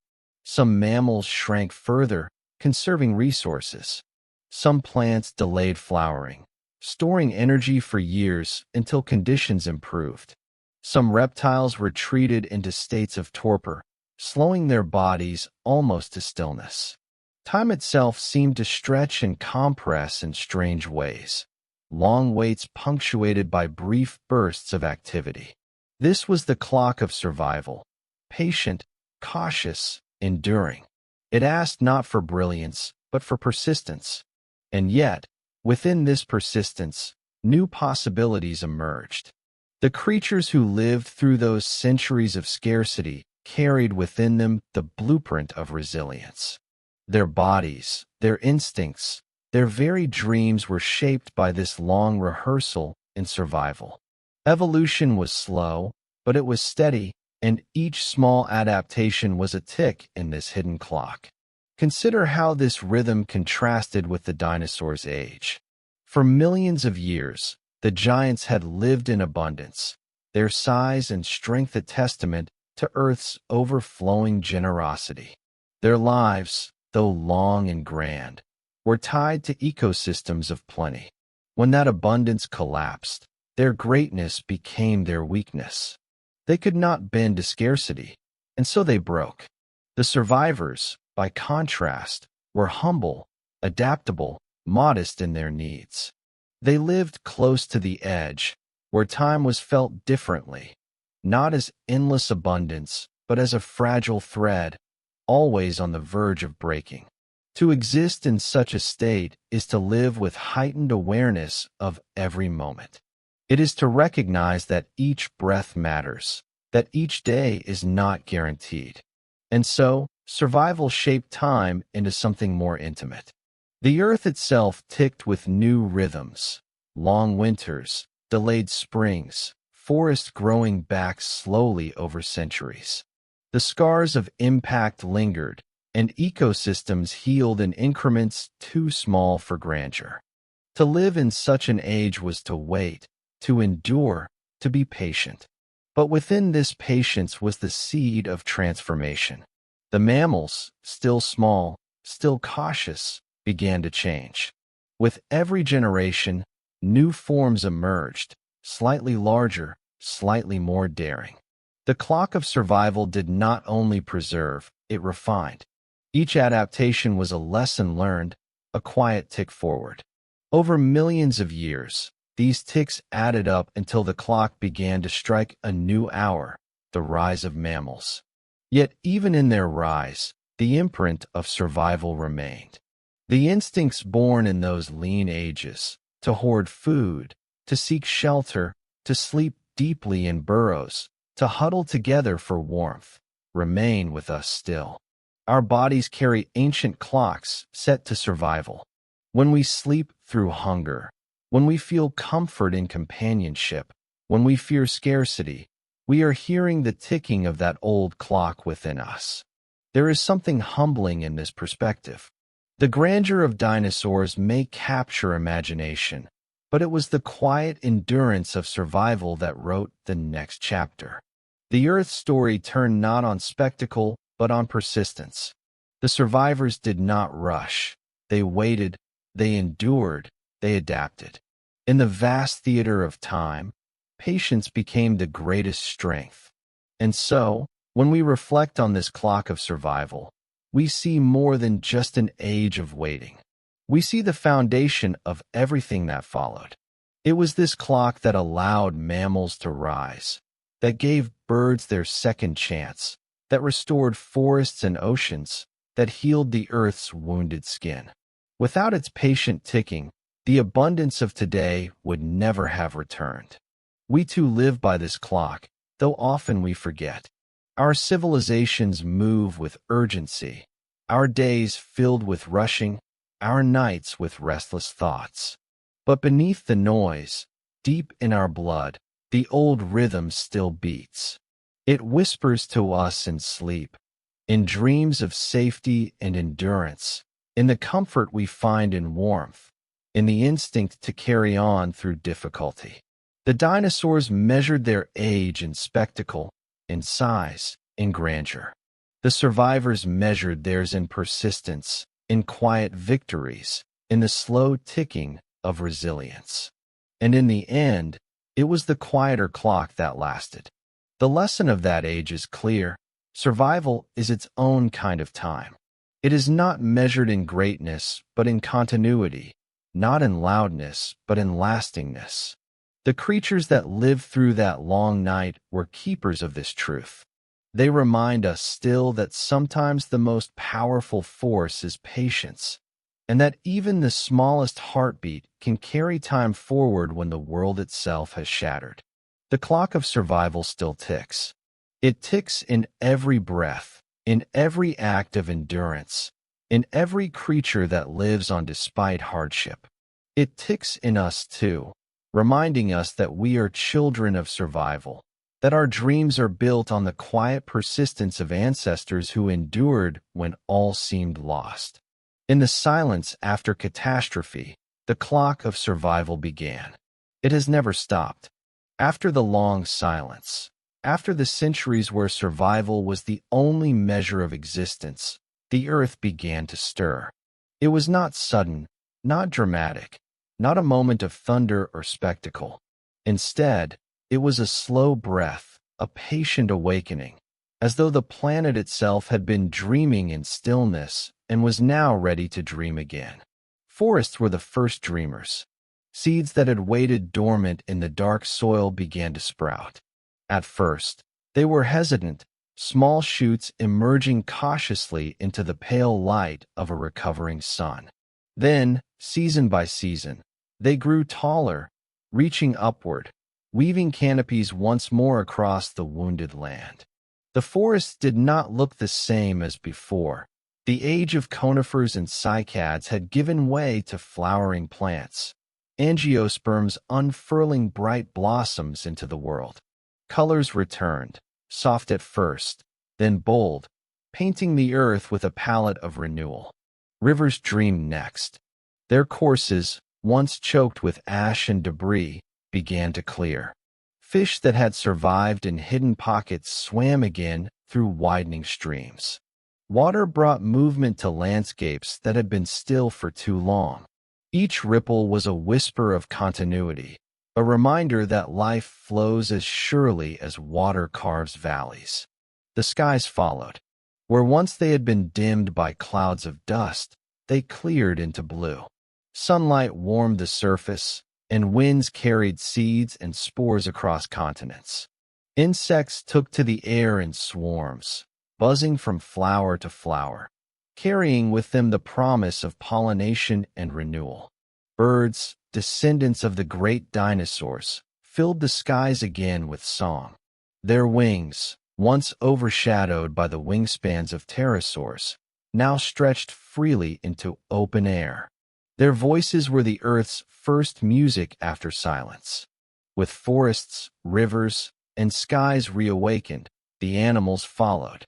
Some mammals shrank further, conserving resources. Some plants delayed flowering, storing energy for years until conditions improved. Some reptiles retreated into states of torpor, slowing their bodies almost to stillness. Time itself seemed to stretch and compress in strange ways, long waits punctuated by brief bursts of activity. This was the clock of survival, patient, cautious, enduring. It asked not for brilliance, but for persistence. And yet, within this persistence, new possibilities emerged. The creatures who lived through those centuries of scarcity carried within them the blueprint of resilience. Their bodies, their instincts, their very dreams were shaped by this long rehearsal in survival. Evolution was slow, but it was steady, and each small adaptation was a tick in this hidden clock. Consider how this rhythm contrasted with the dinosaurs' age. For millions of years, the giants had lived in abundance, their size and strength a testament to Earth's overflowing generosity. Their lives, though long and grand, were tied to ecosystems of plenty. When that abundance collapsed, their greatness became their weakness. They could not bend to scarcity, and so they broke. The survivors, by contrast, were humble, adaptable, modest in their needs. They lived close to the edge, where time was felt differently, not as endless abundance, but as a fragile thread, always on the verge of breaking. To exist in such a state is to live with heightened awareness of every moment. It is to recognize that each breath matters, that each day is not guaranteed. And so, survival shaped time into something more intimate. The earth itself ticked with new rhythms, long winters, delayed springs, forests growing back slowly over centuries. The scars of impact lingered, and ecosystems healed in increments too small for grandeur. To live in such an age was to wait, to endure, to be patient. But within this patience was the seed of transformation. The mammals, still small, still cautious, began to change. With every generation, new forms emerged, slightly larger, slightly more daring. The clock of survival did not only preserve, it refined. Each adaptation was a lesson learned, a quiet tick forward. Over millions of years, these ticks added up until the clock began to strike a new hour, the rise of mammals. Yet even in their rise, the imprint of survival remained. The instincts born in those lean ages, to hoard food, to seek shelter, to sleep deeply in burrows, to huddle together for warmth, remain with us still. Our bodies carry ancient clocks set to survival. When we sleep through hunger, when we feel comfort in companionship, when we fear scarcity, we are hearing the ticking of that old clock within us. There is something humbling in this perspective. The grandeur of dinosaurs may capture imagination, but it was the quiet endurance of survival that wrote the next chapter. The Earth's story turned not on spectacle, but on persistence. The survivors did not rush. They waited, they endured, they adapted. In the vast theater of time, patience became the greatest strength. And so, when we reflect on this clock of survival, we see more than just an age of waiting. We see the foundation of everything that followed. It was this clock that allowed mammals to rise, that gave birds their second chance, that restored forests and oceans, that healed the Earth's wounded skin. Without its patient ticking, the abundance of today would never have returned. We too live by this clock, though often we forget. Our civilizations move with urgency. our days filled with rushing, our nights with restless thoughts. But beneath the noise, deep in our blood, the old rhythm still beats. It whispers to us in sleep, in dreams of safety and endurance, in the comfort we find in warmth, in the instinct to carry on through difficulty. The dinosaurs measured their age in spectacle, in size, in grandeur. The survivors measured theirs in persistence, in quiet victories, in the slow ticking of resilience. And in the end, it was the quieter clock that lasted. The lesson of that age is clear. Survival is its own kind of time. It is not measured in greatness, but in continuity, not in loudness, but in lastingness. The creatures that lived through that long night were keepers of this truth. They remind us still that sometimes the most powerful force is patience, and that even the smallest heartbeat can carry time forward when the world itself has shattered. The clock of survival still ticks. It ticks in every breath, in every act of endurance, in every creature that lives on despite hardship. It ticks in us too, reminding us that we are children of survival, that our dreams are built on the quiet persistence of ancestors who endured when all seemed lost. In the silence after catastrophe, the clock of survival began. It has never stopped. After the long silence, after the centuries where survival was the only measure of existence, the earth began to stir. It was not sudden, not dramatic, not a moment of thunder or spectacle. Instead, it was a slow breath, a patient awakening, as though the planet itself had been dreaming in stillness and was now ready to dream again. Forests were the first dreamers. Seeds that had waited dormant in the dark soil began to sprout. At first, they were hesitant, small shoots emerging cautiously into the pale light of a recovering sun. Then, season by season, they grew taller, reaching upward, weaving canopies once more across the wounded land. The forests did not look the same as before. The age of conifers and cycads had given way to flowering plants, angiosperms unfurling bright blossoms into the world. Colors returned, soft at first, then bold, painting the earth with a palette of renewal. Rivers dreamed next. Their courses, once choked with ash and debris, began to clear. Fish that had survived in hidden pockets swam again through widening streams. Water brought movement to landscapes that had been still for too long. Each ripple was a whisper of continuity, a reminder that life flows as surely as water carves valleys. The skies followed. Where once they had been dimmed by clouds of dust, they cleared into blue. Sunlight warmed the surface, and winds carried seeds and spores across continents. Insects took to the air in swarms, buzzing from flower to flower, carrying with them the promise of pollination and renewal. Birds, descendants of the great dinosaurs, filled the skies again with song. Their wings, once overshadowed by the wingspans of pterosaurs, now stretched freely into open air. Their voices were the Earth's first music after silence. With forests, rivers, and skies reawakened, the animals followed.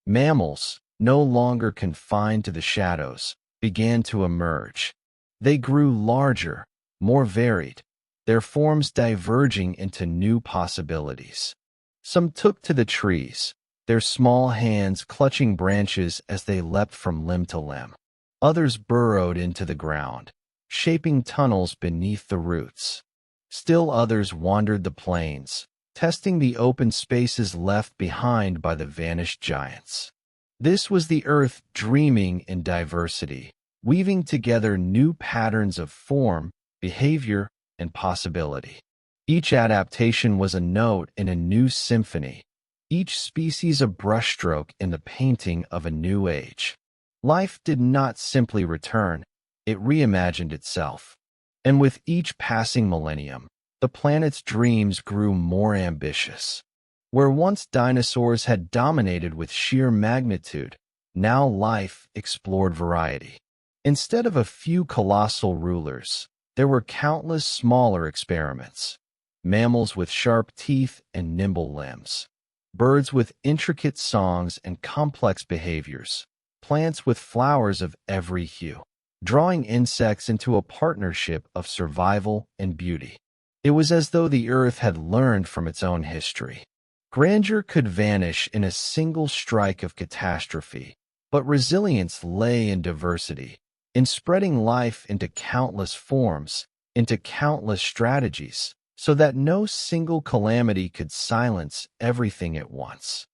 Mammals, no longer confined to the shadows, began to emerge. They grew larger, more varied, their forms diverging into new possibilities. Some took to the trees, their small hands clutching branches as they leapt from limb to limb. Others burrowed into the ground, shaping tunnels beneath the roots. Still others wandered the plains, testing the open spaces left behind by the vanished giants. This was the Earth dreaming in diversity, weaving together new patterns of form, behavior, and possibility. Each adaptation was a note in a new symphony, each species a brushstroke in the painting of a new age. Life did not simply return, it reimagined itself. And with each passing millennium, the planet's dreams grew more ambitious. Where once dinosaurs had dominated with sheer magnitude, Now life explored variety. Instead of a few colossal rulers, there were countless smaller experiments. Mammals with sharp teeth and nimble limbs. Birds with intricate songs and complex behaviors. Plants with flowers of every hue. Drawing insects into a partnership of survival and beauty. It was as though the earth had learned from its own history. Grandeur could vanish in a single strike of catastrophe, but resilience lay in diversity, in spreading life into countless forms, into countless strategies, so that no single calamity could silence everything at once.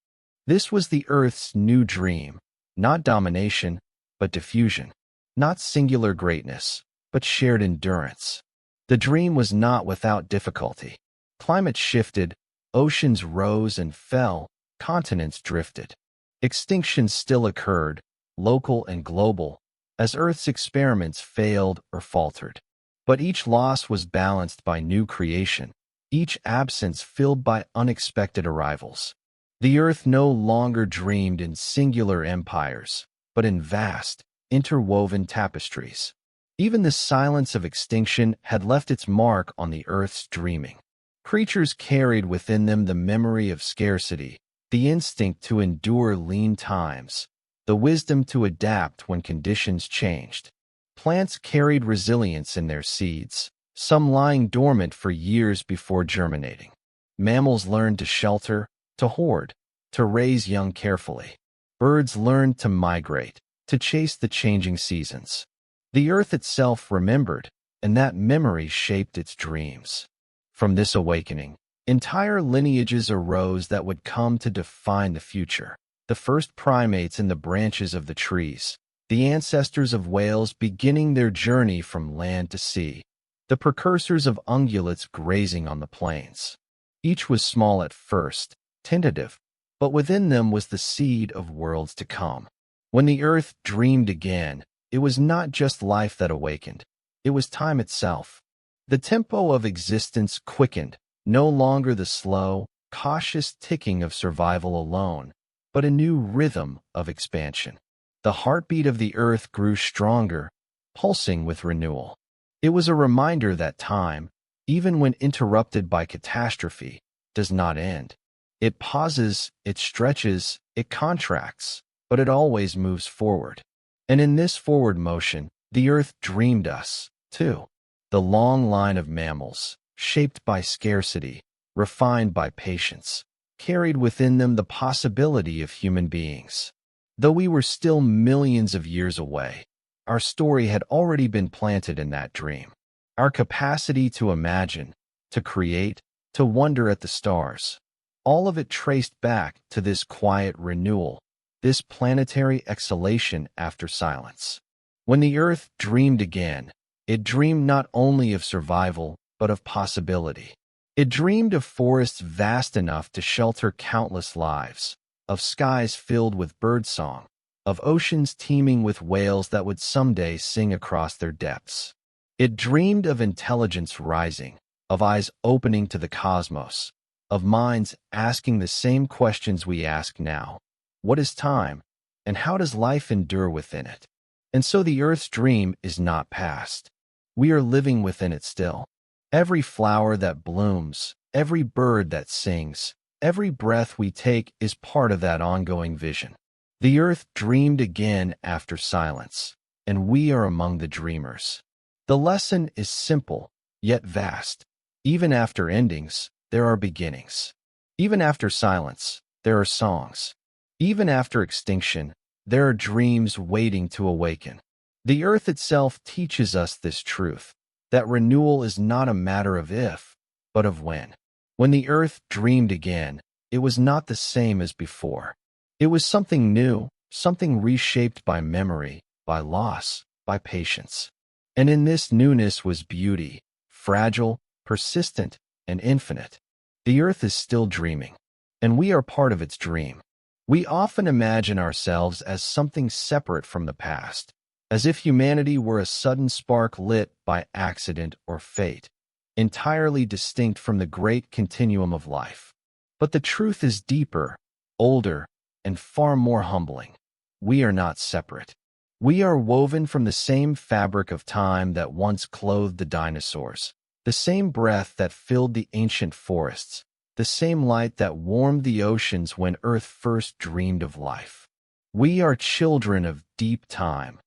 This was the Earth's new dream, not domination, but diffusion, not singular greatness, but shared endurance. The dream was not without difficulty. Climate shifted, oceans rose and fell, continents drifted. Extinction still occurred, local and global, as Earth's experiments failed or faltered. But each loss was balanced by new creation, each absence filled by unexpected arrivals. The Earth no longer dreamed in singular empires, but in vast, interwoven tapestries. Even the silence of extinction had left its mark on the Earth's dreaming. Creatures carried within them the memory of scarcity, the instinct to endure lean times, the wisdom to adapt when conditions changed. Plants carried resilience in their seeds, some lying dormant for years before germinating. Mammals learned to shelter, to hoard, to raise young carefully. Birds learned to migrate, to chase the changing seasons. The earth itself remembered, and that memory shaped its dreams. From this awakening, entire lineages arose that would come to define the future. The first primates in the branches of the trees, the ancestors of whales beginning their journey from land to sea, the precursors of ungulates grazing on the plains. Each was small at first, tentative, but within them was the seed of worlds to come. When the earth dreamed again, it was not just life that awakened. It was time itself. The tempo of existence quickened, no longer the slow, cautious ticking of survival alone, but a new rhythm of expansion. The heartbeat of the earth grew stronger, pulsing with renewal. It was a reminder that time, even when interrupted by catastrophe, does not end. It pauses, it stretches, it contracts, but it always moves forward. And in this forward motion, the earth dreamed us, too. The long line of mammals, shaped by scarcity, refined by patience, carried within them the possibility of human beings. Though we were still millions of years away, our story had already been planted in that dream. Our capacity to imagine, to create, to wonder at the stars, all of it traced back to this quiet renewal, this planetary exhalation after silence. When the earth dreamed again, it dreamed not only of survival, but of possibility. It dreamed of forests vast enough to shelter countless lives, of skies filled with birdsong, of oceans teeming with whales that would someday sing across their depths. It dreamed of intelligence rising, of eyes opening to the cosmos, of minds asking the same questions we ask now. What is time, and how does life endure within it? And so the earth's dream is not past. We are living within it still. Every flower that blooms, every bird that sings, every breath we take is part of that ongoing vision. The earth dreamed again after silence, and we are among the dreamers. The lesson is simple, yet vast. Even after endings, there are beginnings. Even after silence, there are songs. Even after extinction, there are dreams waiting to awaken. The earth itself teaches us this truth, that renewal is not a matter of if, but of when. When the earth dreamed again, it was not the same as before. It was something new, something reshaped by memory, by loss, by patience. And in this newness was beauty, fragile, persistent, and infinite. The earth is still dreaming, and we are part of its dream. We often imagine ourselves as something separate from the past, as if humanity were a sudden spark lit by accident or fate, entirely distinct from the great continuum of life. But the truth is deeper, older, and far more humbling. we are not separate. We are woven from the same fabric of time that once clothed the dinosaurs, the same breath that filled the ancient forests, the same light that warmed the oceans when Earth first dreamed of life. We are children of deep time,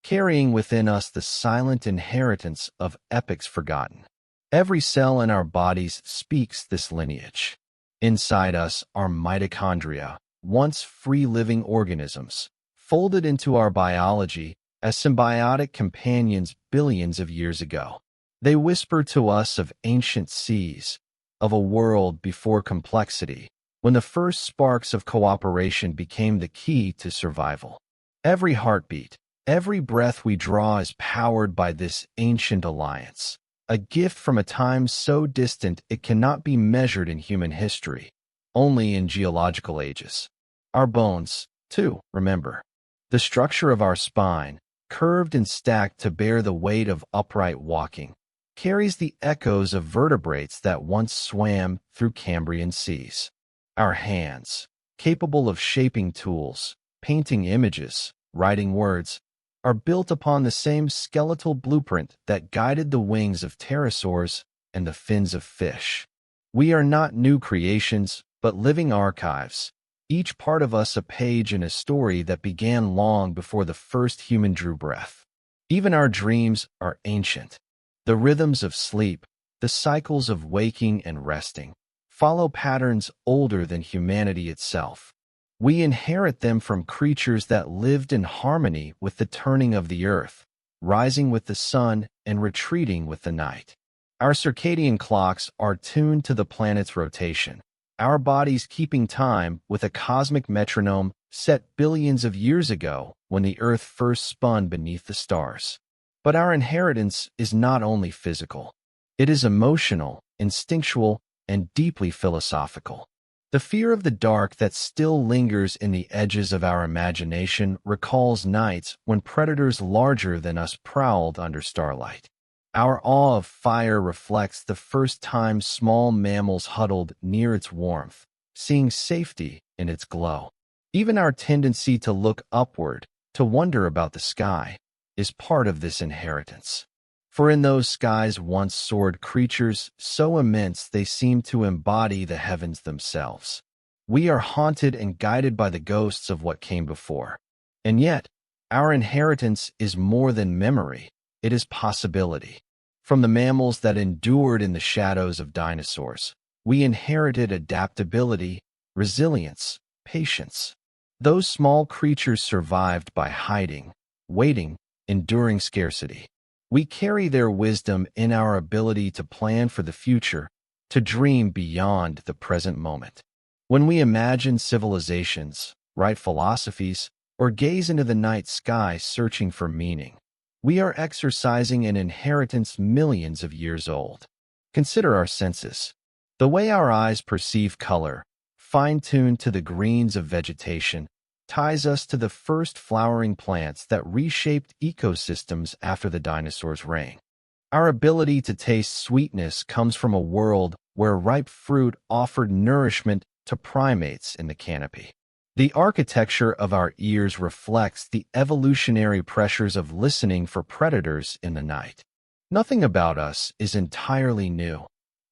carrying within us the silent inheritance of epochs forgotten. Every cell in our bodies speaks this lineage. Inside us are mitochondria, once free-living organisms, folded into our biology as symbiotic companions billions of years ago. They whisper to us of ancient seas, of a world before complexity, when the first sparks of cooperation became the key to survival. Every heartbeat, every breath we draw is powered by this ancient alliance, a gift from a time so distant it cannot be measured in human history, only in geological ages. Our bones, too, remember. The structure of our spine, curved and stacked to bear the weight of upright walking, carries the echoes of vertebrates that once swam through Cambrian seas. Our hands, capable of shaping tools, painting images, writing words, are built upon the same skeletal blueprint that guided the wings of pterosaurs and the fins of fish. We are not new creations, but living archives, each part of us a page in a story that began long before the first human drew breath. Even our dreams are ancient. The rhythms of sleep, the cycles of waking and resting, follow patterns older than humanity itself. We inherit them from creatures that lived in harmony with the turning of the earth, rising with the sun and retreating with the night. Our circadian clocks are tuned to the planet's rotation, our bodies keeping time with a cosmic metronome set billions of years ago when the earth first spun beneath the stars. But our inheritance is not only physical. It is emotional, instinctual, and deeply philosophical. The fear of the dark that still lingers in the edges of our imagination recalls nights when predators larger than us prowled under starlight. Our awe of fire reflects the first time small mammals huddled near its warmth, seeing safety in its glow. Even our tendency to look upward, to wonder about the sky, is part of this inheritance. For in those skies once soared creatures so immense they seemed to embody the heavens themselves. We are haunted and guided by the ghosts of what came before. And yet, our inheritance is more than memory, it is possibility. From the mammals that endured in the shadows of dinosaurs, we inherited adaptability, resilience, patience. Those small creatures survived by hiding, waiting, enduring scarcity. We carry their wisdom in our ability to plan for the future, to dream beyond the present moment. When we imagine civilizations, write philosophies, or gaze into the night sky searching for meaning, we are exercising an inheritance millions of years old. Consider our senses. The way our eyes perceive color, fine-tuned to the greens of vegetation, ties us to the first flowering plants that reshaped ecosystems after the dinosaurs' reign. Our ability to taste sweetness comes from a world where ripe fruit offered nourishment to primates in the canopy. The architecture of our ears reflects the evolutionary pressures of listening for predators in the night. Nothing about us is entirely new.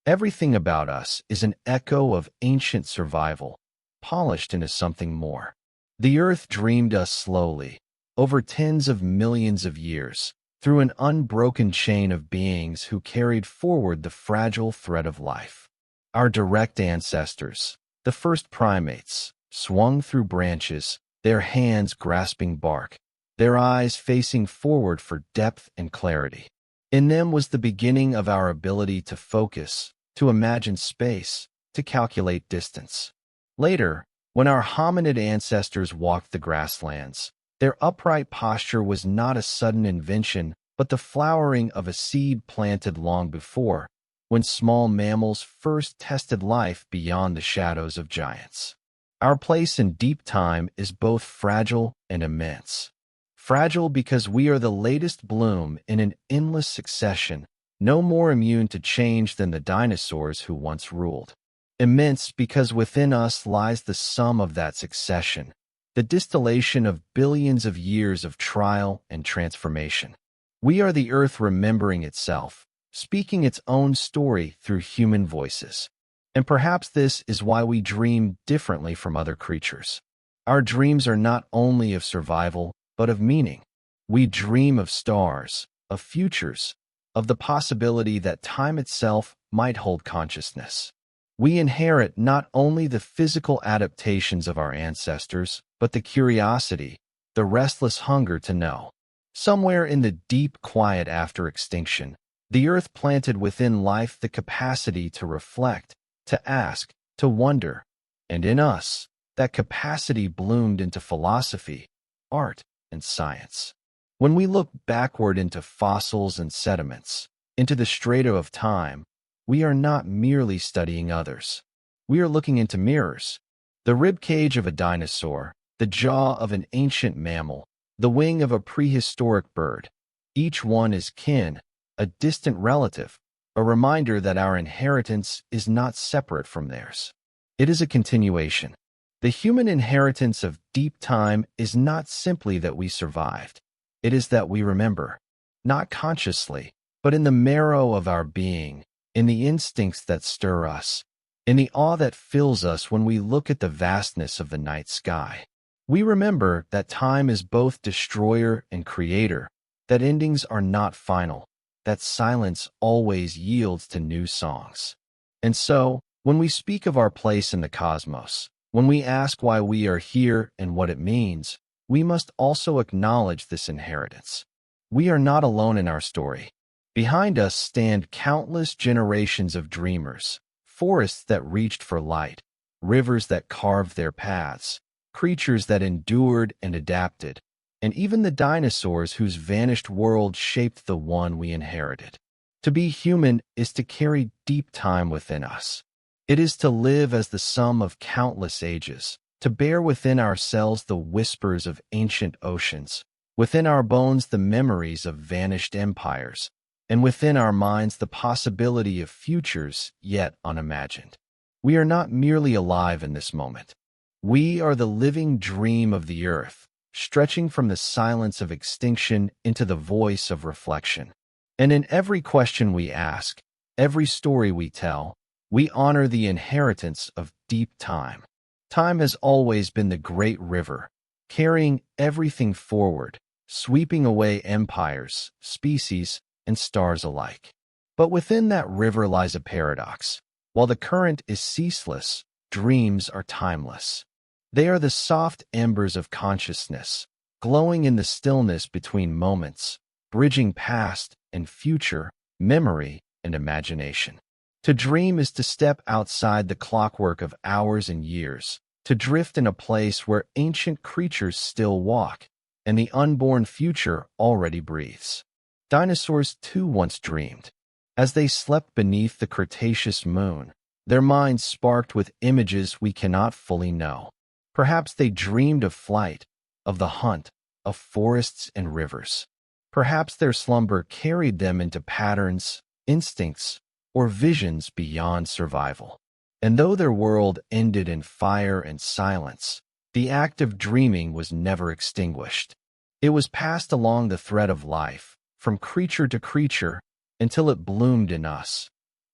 Everything about us is an echo of ancient survival, polished into something more. The earth dreamed us slowly, over tens of millions of years, through an unbroken chain of beings who carried forward the fragile thread of life. Our direct ancestors, the first primates, swung through branches, their hands grasping bark, their eyes facing forward for depth and clarity. In them was the beginning of our ability to focus, to imagine space, to calculate distance. Later, when our hominid ancestors walked the grasslands, their upright posture was not a sudden invention, but the flowering of a seed planted long before, when small mammals first tested life beyond the shadows of giants. Our place in deep time is both fragile and immense. Fragile because we are the latest bloom in an endless succession, no more immune to change than the dinosaurs who once ruled. Immense because within us lies the sum of that succession, the the distillation of billions of years of trial and transformation. We are the earth remembering itself, speaking its own story through human voices. And perhaps this is why we dream differently from other creatures. Our dreams are not only of survival, but of meaning. We dream of stars, of futures, of the possibility that time itself might hold consciousness. We inherit not only the physical adaptations of our ancestors, but the curiosity, the restless hunger to know. Somewhere in the deep quiet after extinction, the earth planted within life the capacity to reflect, to ask, to wonder, and in us, that capacity bloomed into philosophy, art, and science. When we look backward into fossils and sediments, into the strata of time, we are not merely studying others. We are looking into mirrors. The rib cage of a dinosaur, the jaw of an ancient mammal, the wing of a prehistoric bird. Each one is kin, a distant relative, a reminder that our inheritance is not separate from theirs. It is a continuation. The human inheritance of deep time is not simply that we survived. It is that we remember, not consciously, but in the marrow of our being, in the instincts that stir us, in the awe that fills us when we look at the vastness of the night sky. We remember that time is both destroyer and creator, that endings are not final, that silence always yields to new songs. And so, when we speak of our place in the cosmos, when we ask why we are here and what it means, we must also acknowledge this inheritance. We are not alone in our story. Behind us stand countless generations of dreamers, forests that reached for light, rivers that carved their paths, creatures that endured and adapted, and even the dinosaurs whose vanished world shaped the one we inherited. To be human is to carry deep time within us. It is to live as the sum of countless ages, to bear within ourselves the whispers of ancient oceans, within our bones the memories of vanished empires, and within our minds the possibility of futures yet unimagined. We are not merely alive in this moment. We are the living dream of the earth, stretching from the silence of extinction into the voice of reflection. And in every question we ask, every story we tell, we honor the inheritance of deep time. Time has always been the great river, carrying everything forward, sweeping away empires, species, and stars alike. But within that river lies a paradox. While the current is ceaseless, dreams are timeless. They are the soft embers of consciousness, glowing in the stillness between moments, bridging past and future, memory and imagination. To dream is to step outside the clockwork of hours and years, to drift in a place where ancient creatures still walk, and the unborn future already breathes. Dinosaurs too once dreamed. As they slept beneath the Cretaceous moon, their minds sparked with images we cannot fully know. Perhaps they dreamed of flight, of the hunt, of forests and rivers. Perhaps their slumber carried them into patterns, instincts, or visions beyond survival. And though their world ended in fire and silence, the act of dreaming was never extinguished. It was passed along the thread of life, from creature to creature, until it bloomed in us,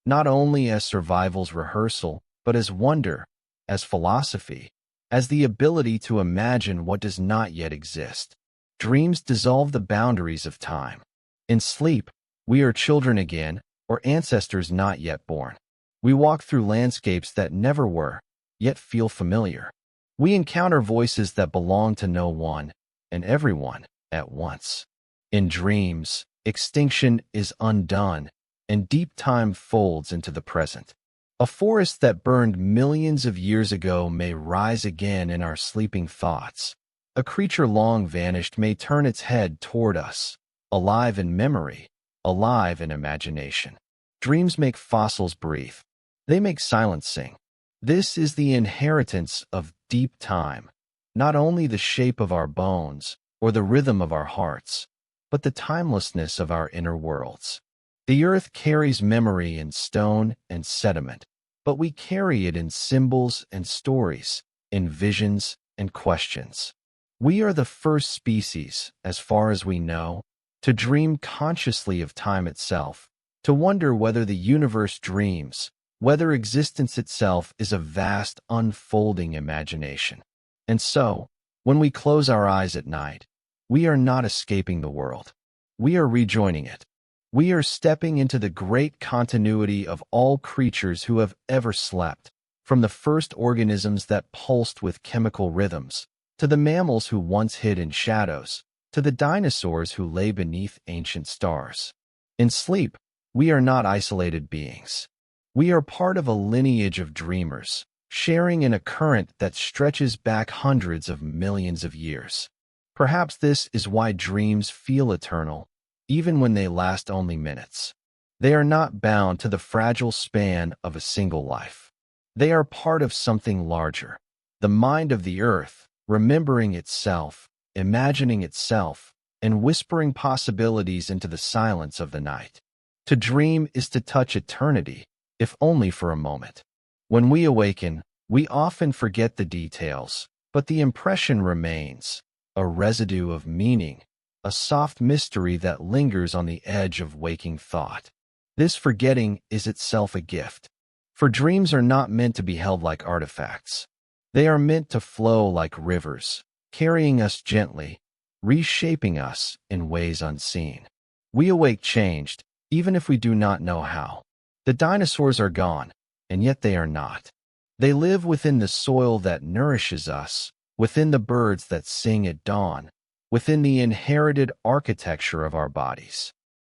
not only as survival's rehearsal, but as wonder, as philosophy, as the ability to imagine what does not yet exist. Dreams dissolve the boundaries of time. In sleep, we are children again, or ancestors not yet born. We walk through landscapes that never were, yet feel familiar. We encounter voices that belong to no one and everyone at once. In dreams, extinction is undone, and deep time folds into the present. A forest that burned millions of years ago may rise again in our sleeping thoughts. A creature long vanished may turn its head toward us, alive in memory, alive in imagination. Dreams make fossils breathe. They make silence sing. This is the inheritance of deep time, not only the shape of our bones or the rhythm of our hearts, but the timelessness of our inner worlds. The earth carries memory in stone and sediment, but we carry it in symbols and stories, in visions and questions. We are the first species, as far as we know, to dream consciously of time itself, to wonder whether the universe dreams, whether existence itself is a vast, unfolding imagination. And so, when we close our eyes at night, we are not escaping the world. We are rejoining it. We are stepping into the great continuity of all creatures who have ever slept, from the first organisms that pulsed with chemical rhythms, to the mammals who once hid in shadows, to the dinosaurs who lay beneath ancient stars. In sleep, we are not isolated beings. We are part of a lineage of dreamers, sharing in a current that stretches back hundreds of millions of years. Perhaps this is why dreams feel eternal, even when they last only minutes. They are not bound to the fragile span of a single life. They are part of something larger, the mind of the earth, remembering itself, imagining itself, and whispering possibilities into the silence of the night. To dream is to touch eternity, if only for a moment. When we awaken, we often forget the details, but the impression remains, a residue of meaning, a soft mystery that lingers on the edge of waking thought. This forgetting is itself a gift, for dreams are not meant to be held like artifacts. They are meant to flow like rivers, carrying us gently, reshaping us in ways unseen. We awake changed, even if we do not know how. The dinosaurs are gone, and yet they are not. They live within the soil that nourishes us, within the birds that sing at dawn, within the inherited architecture of our bodies.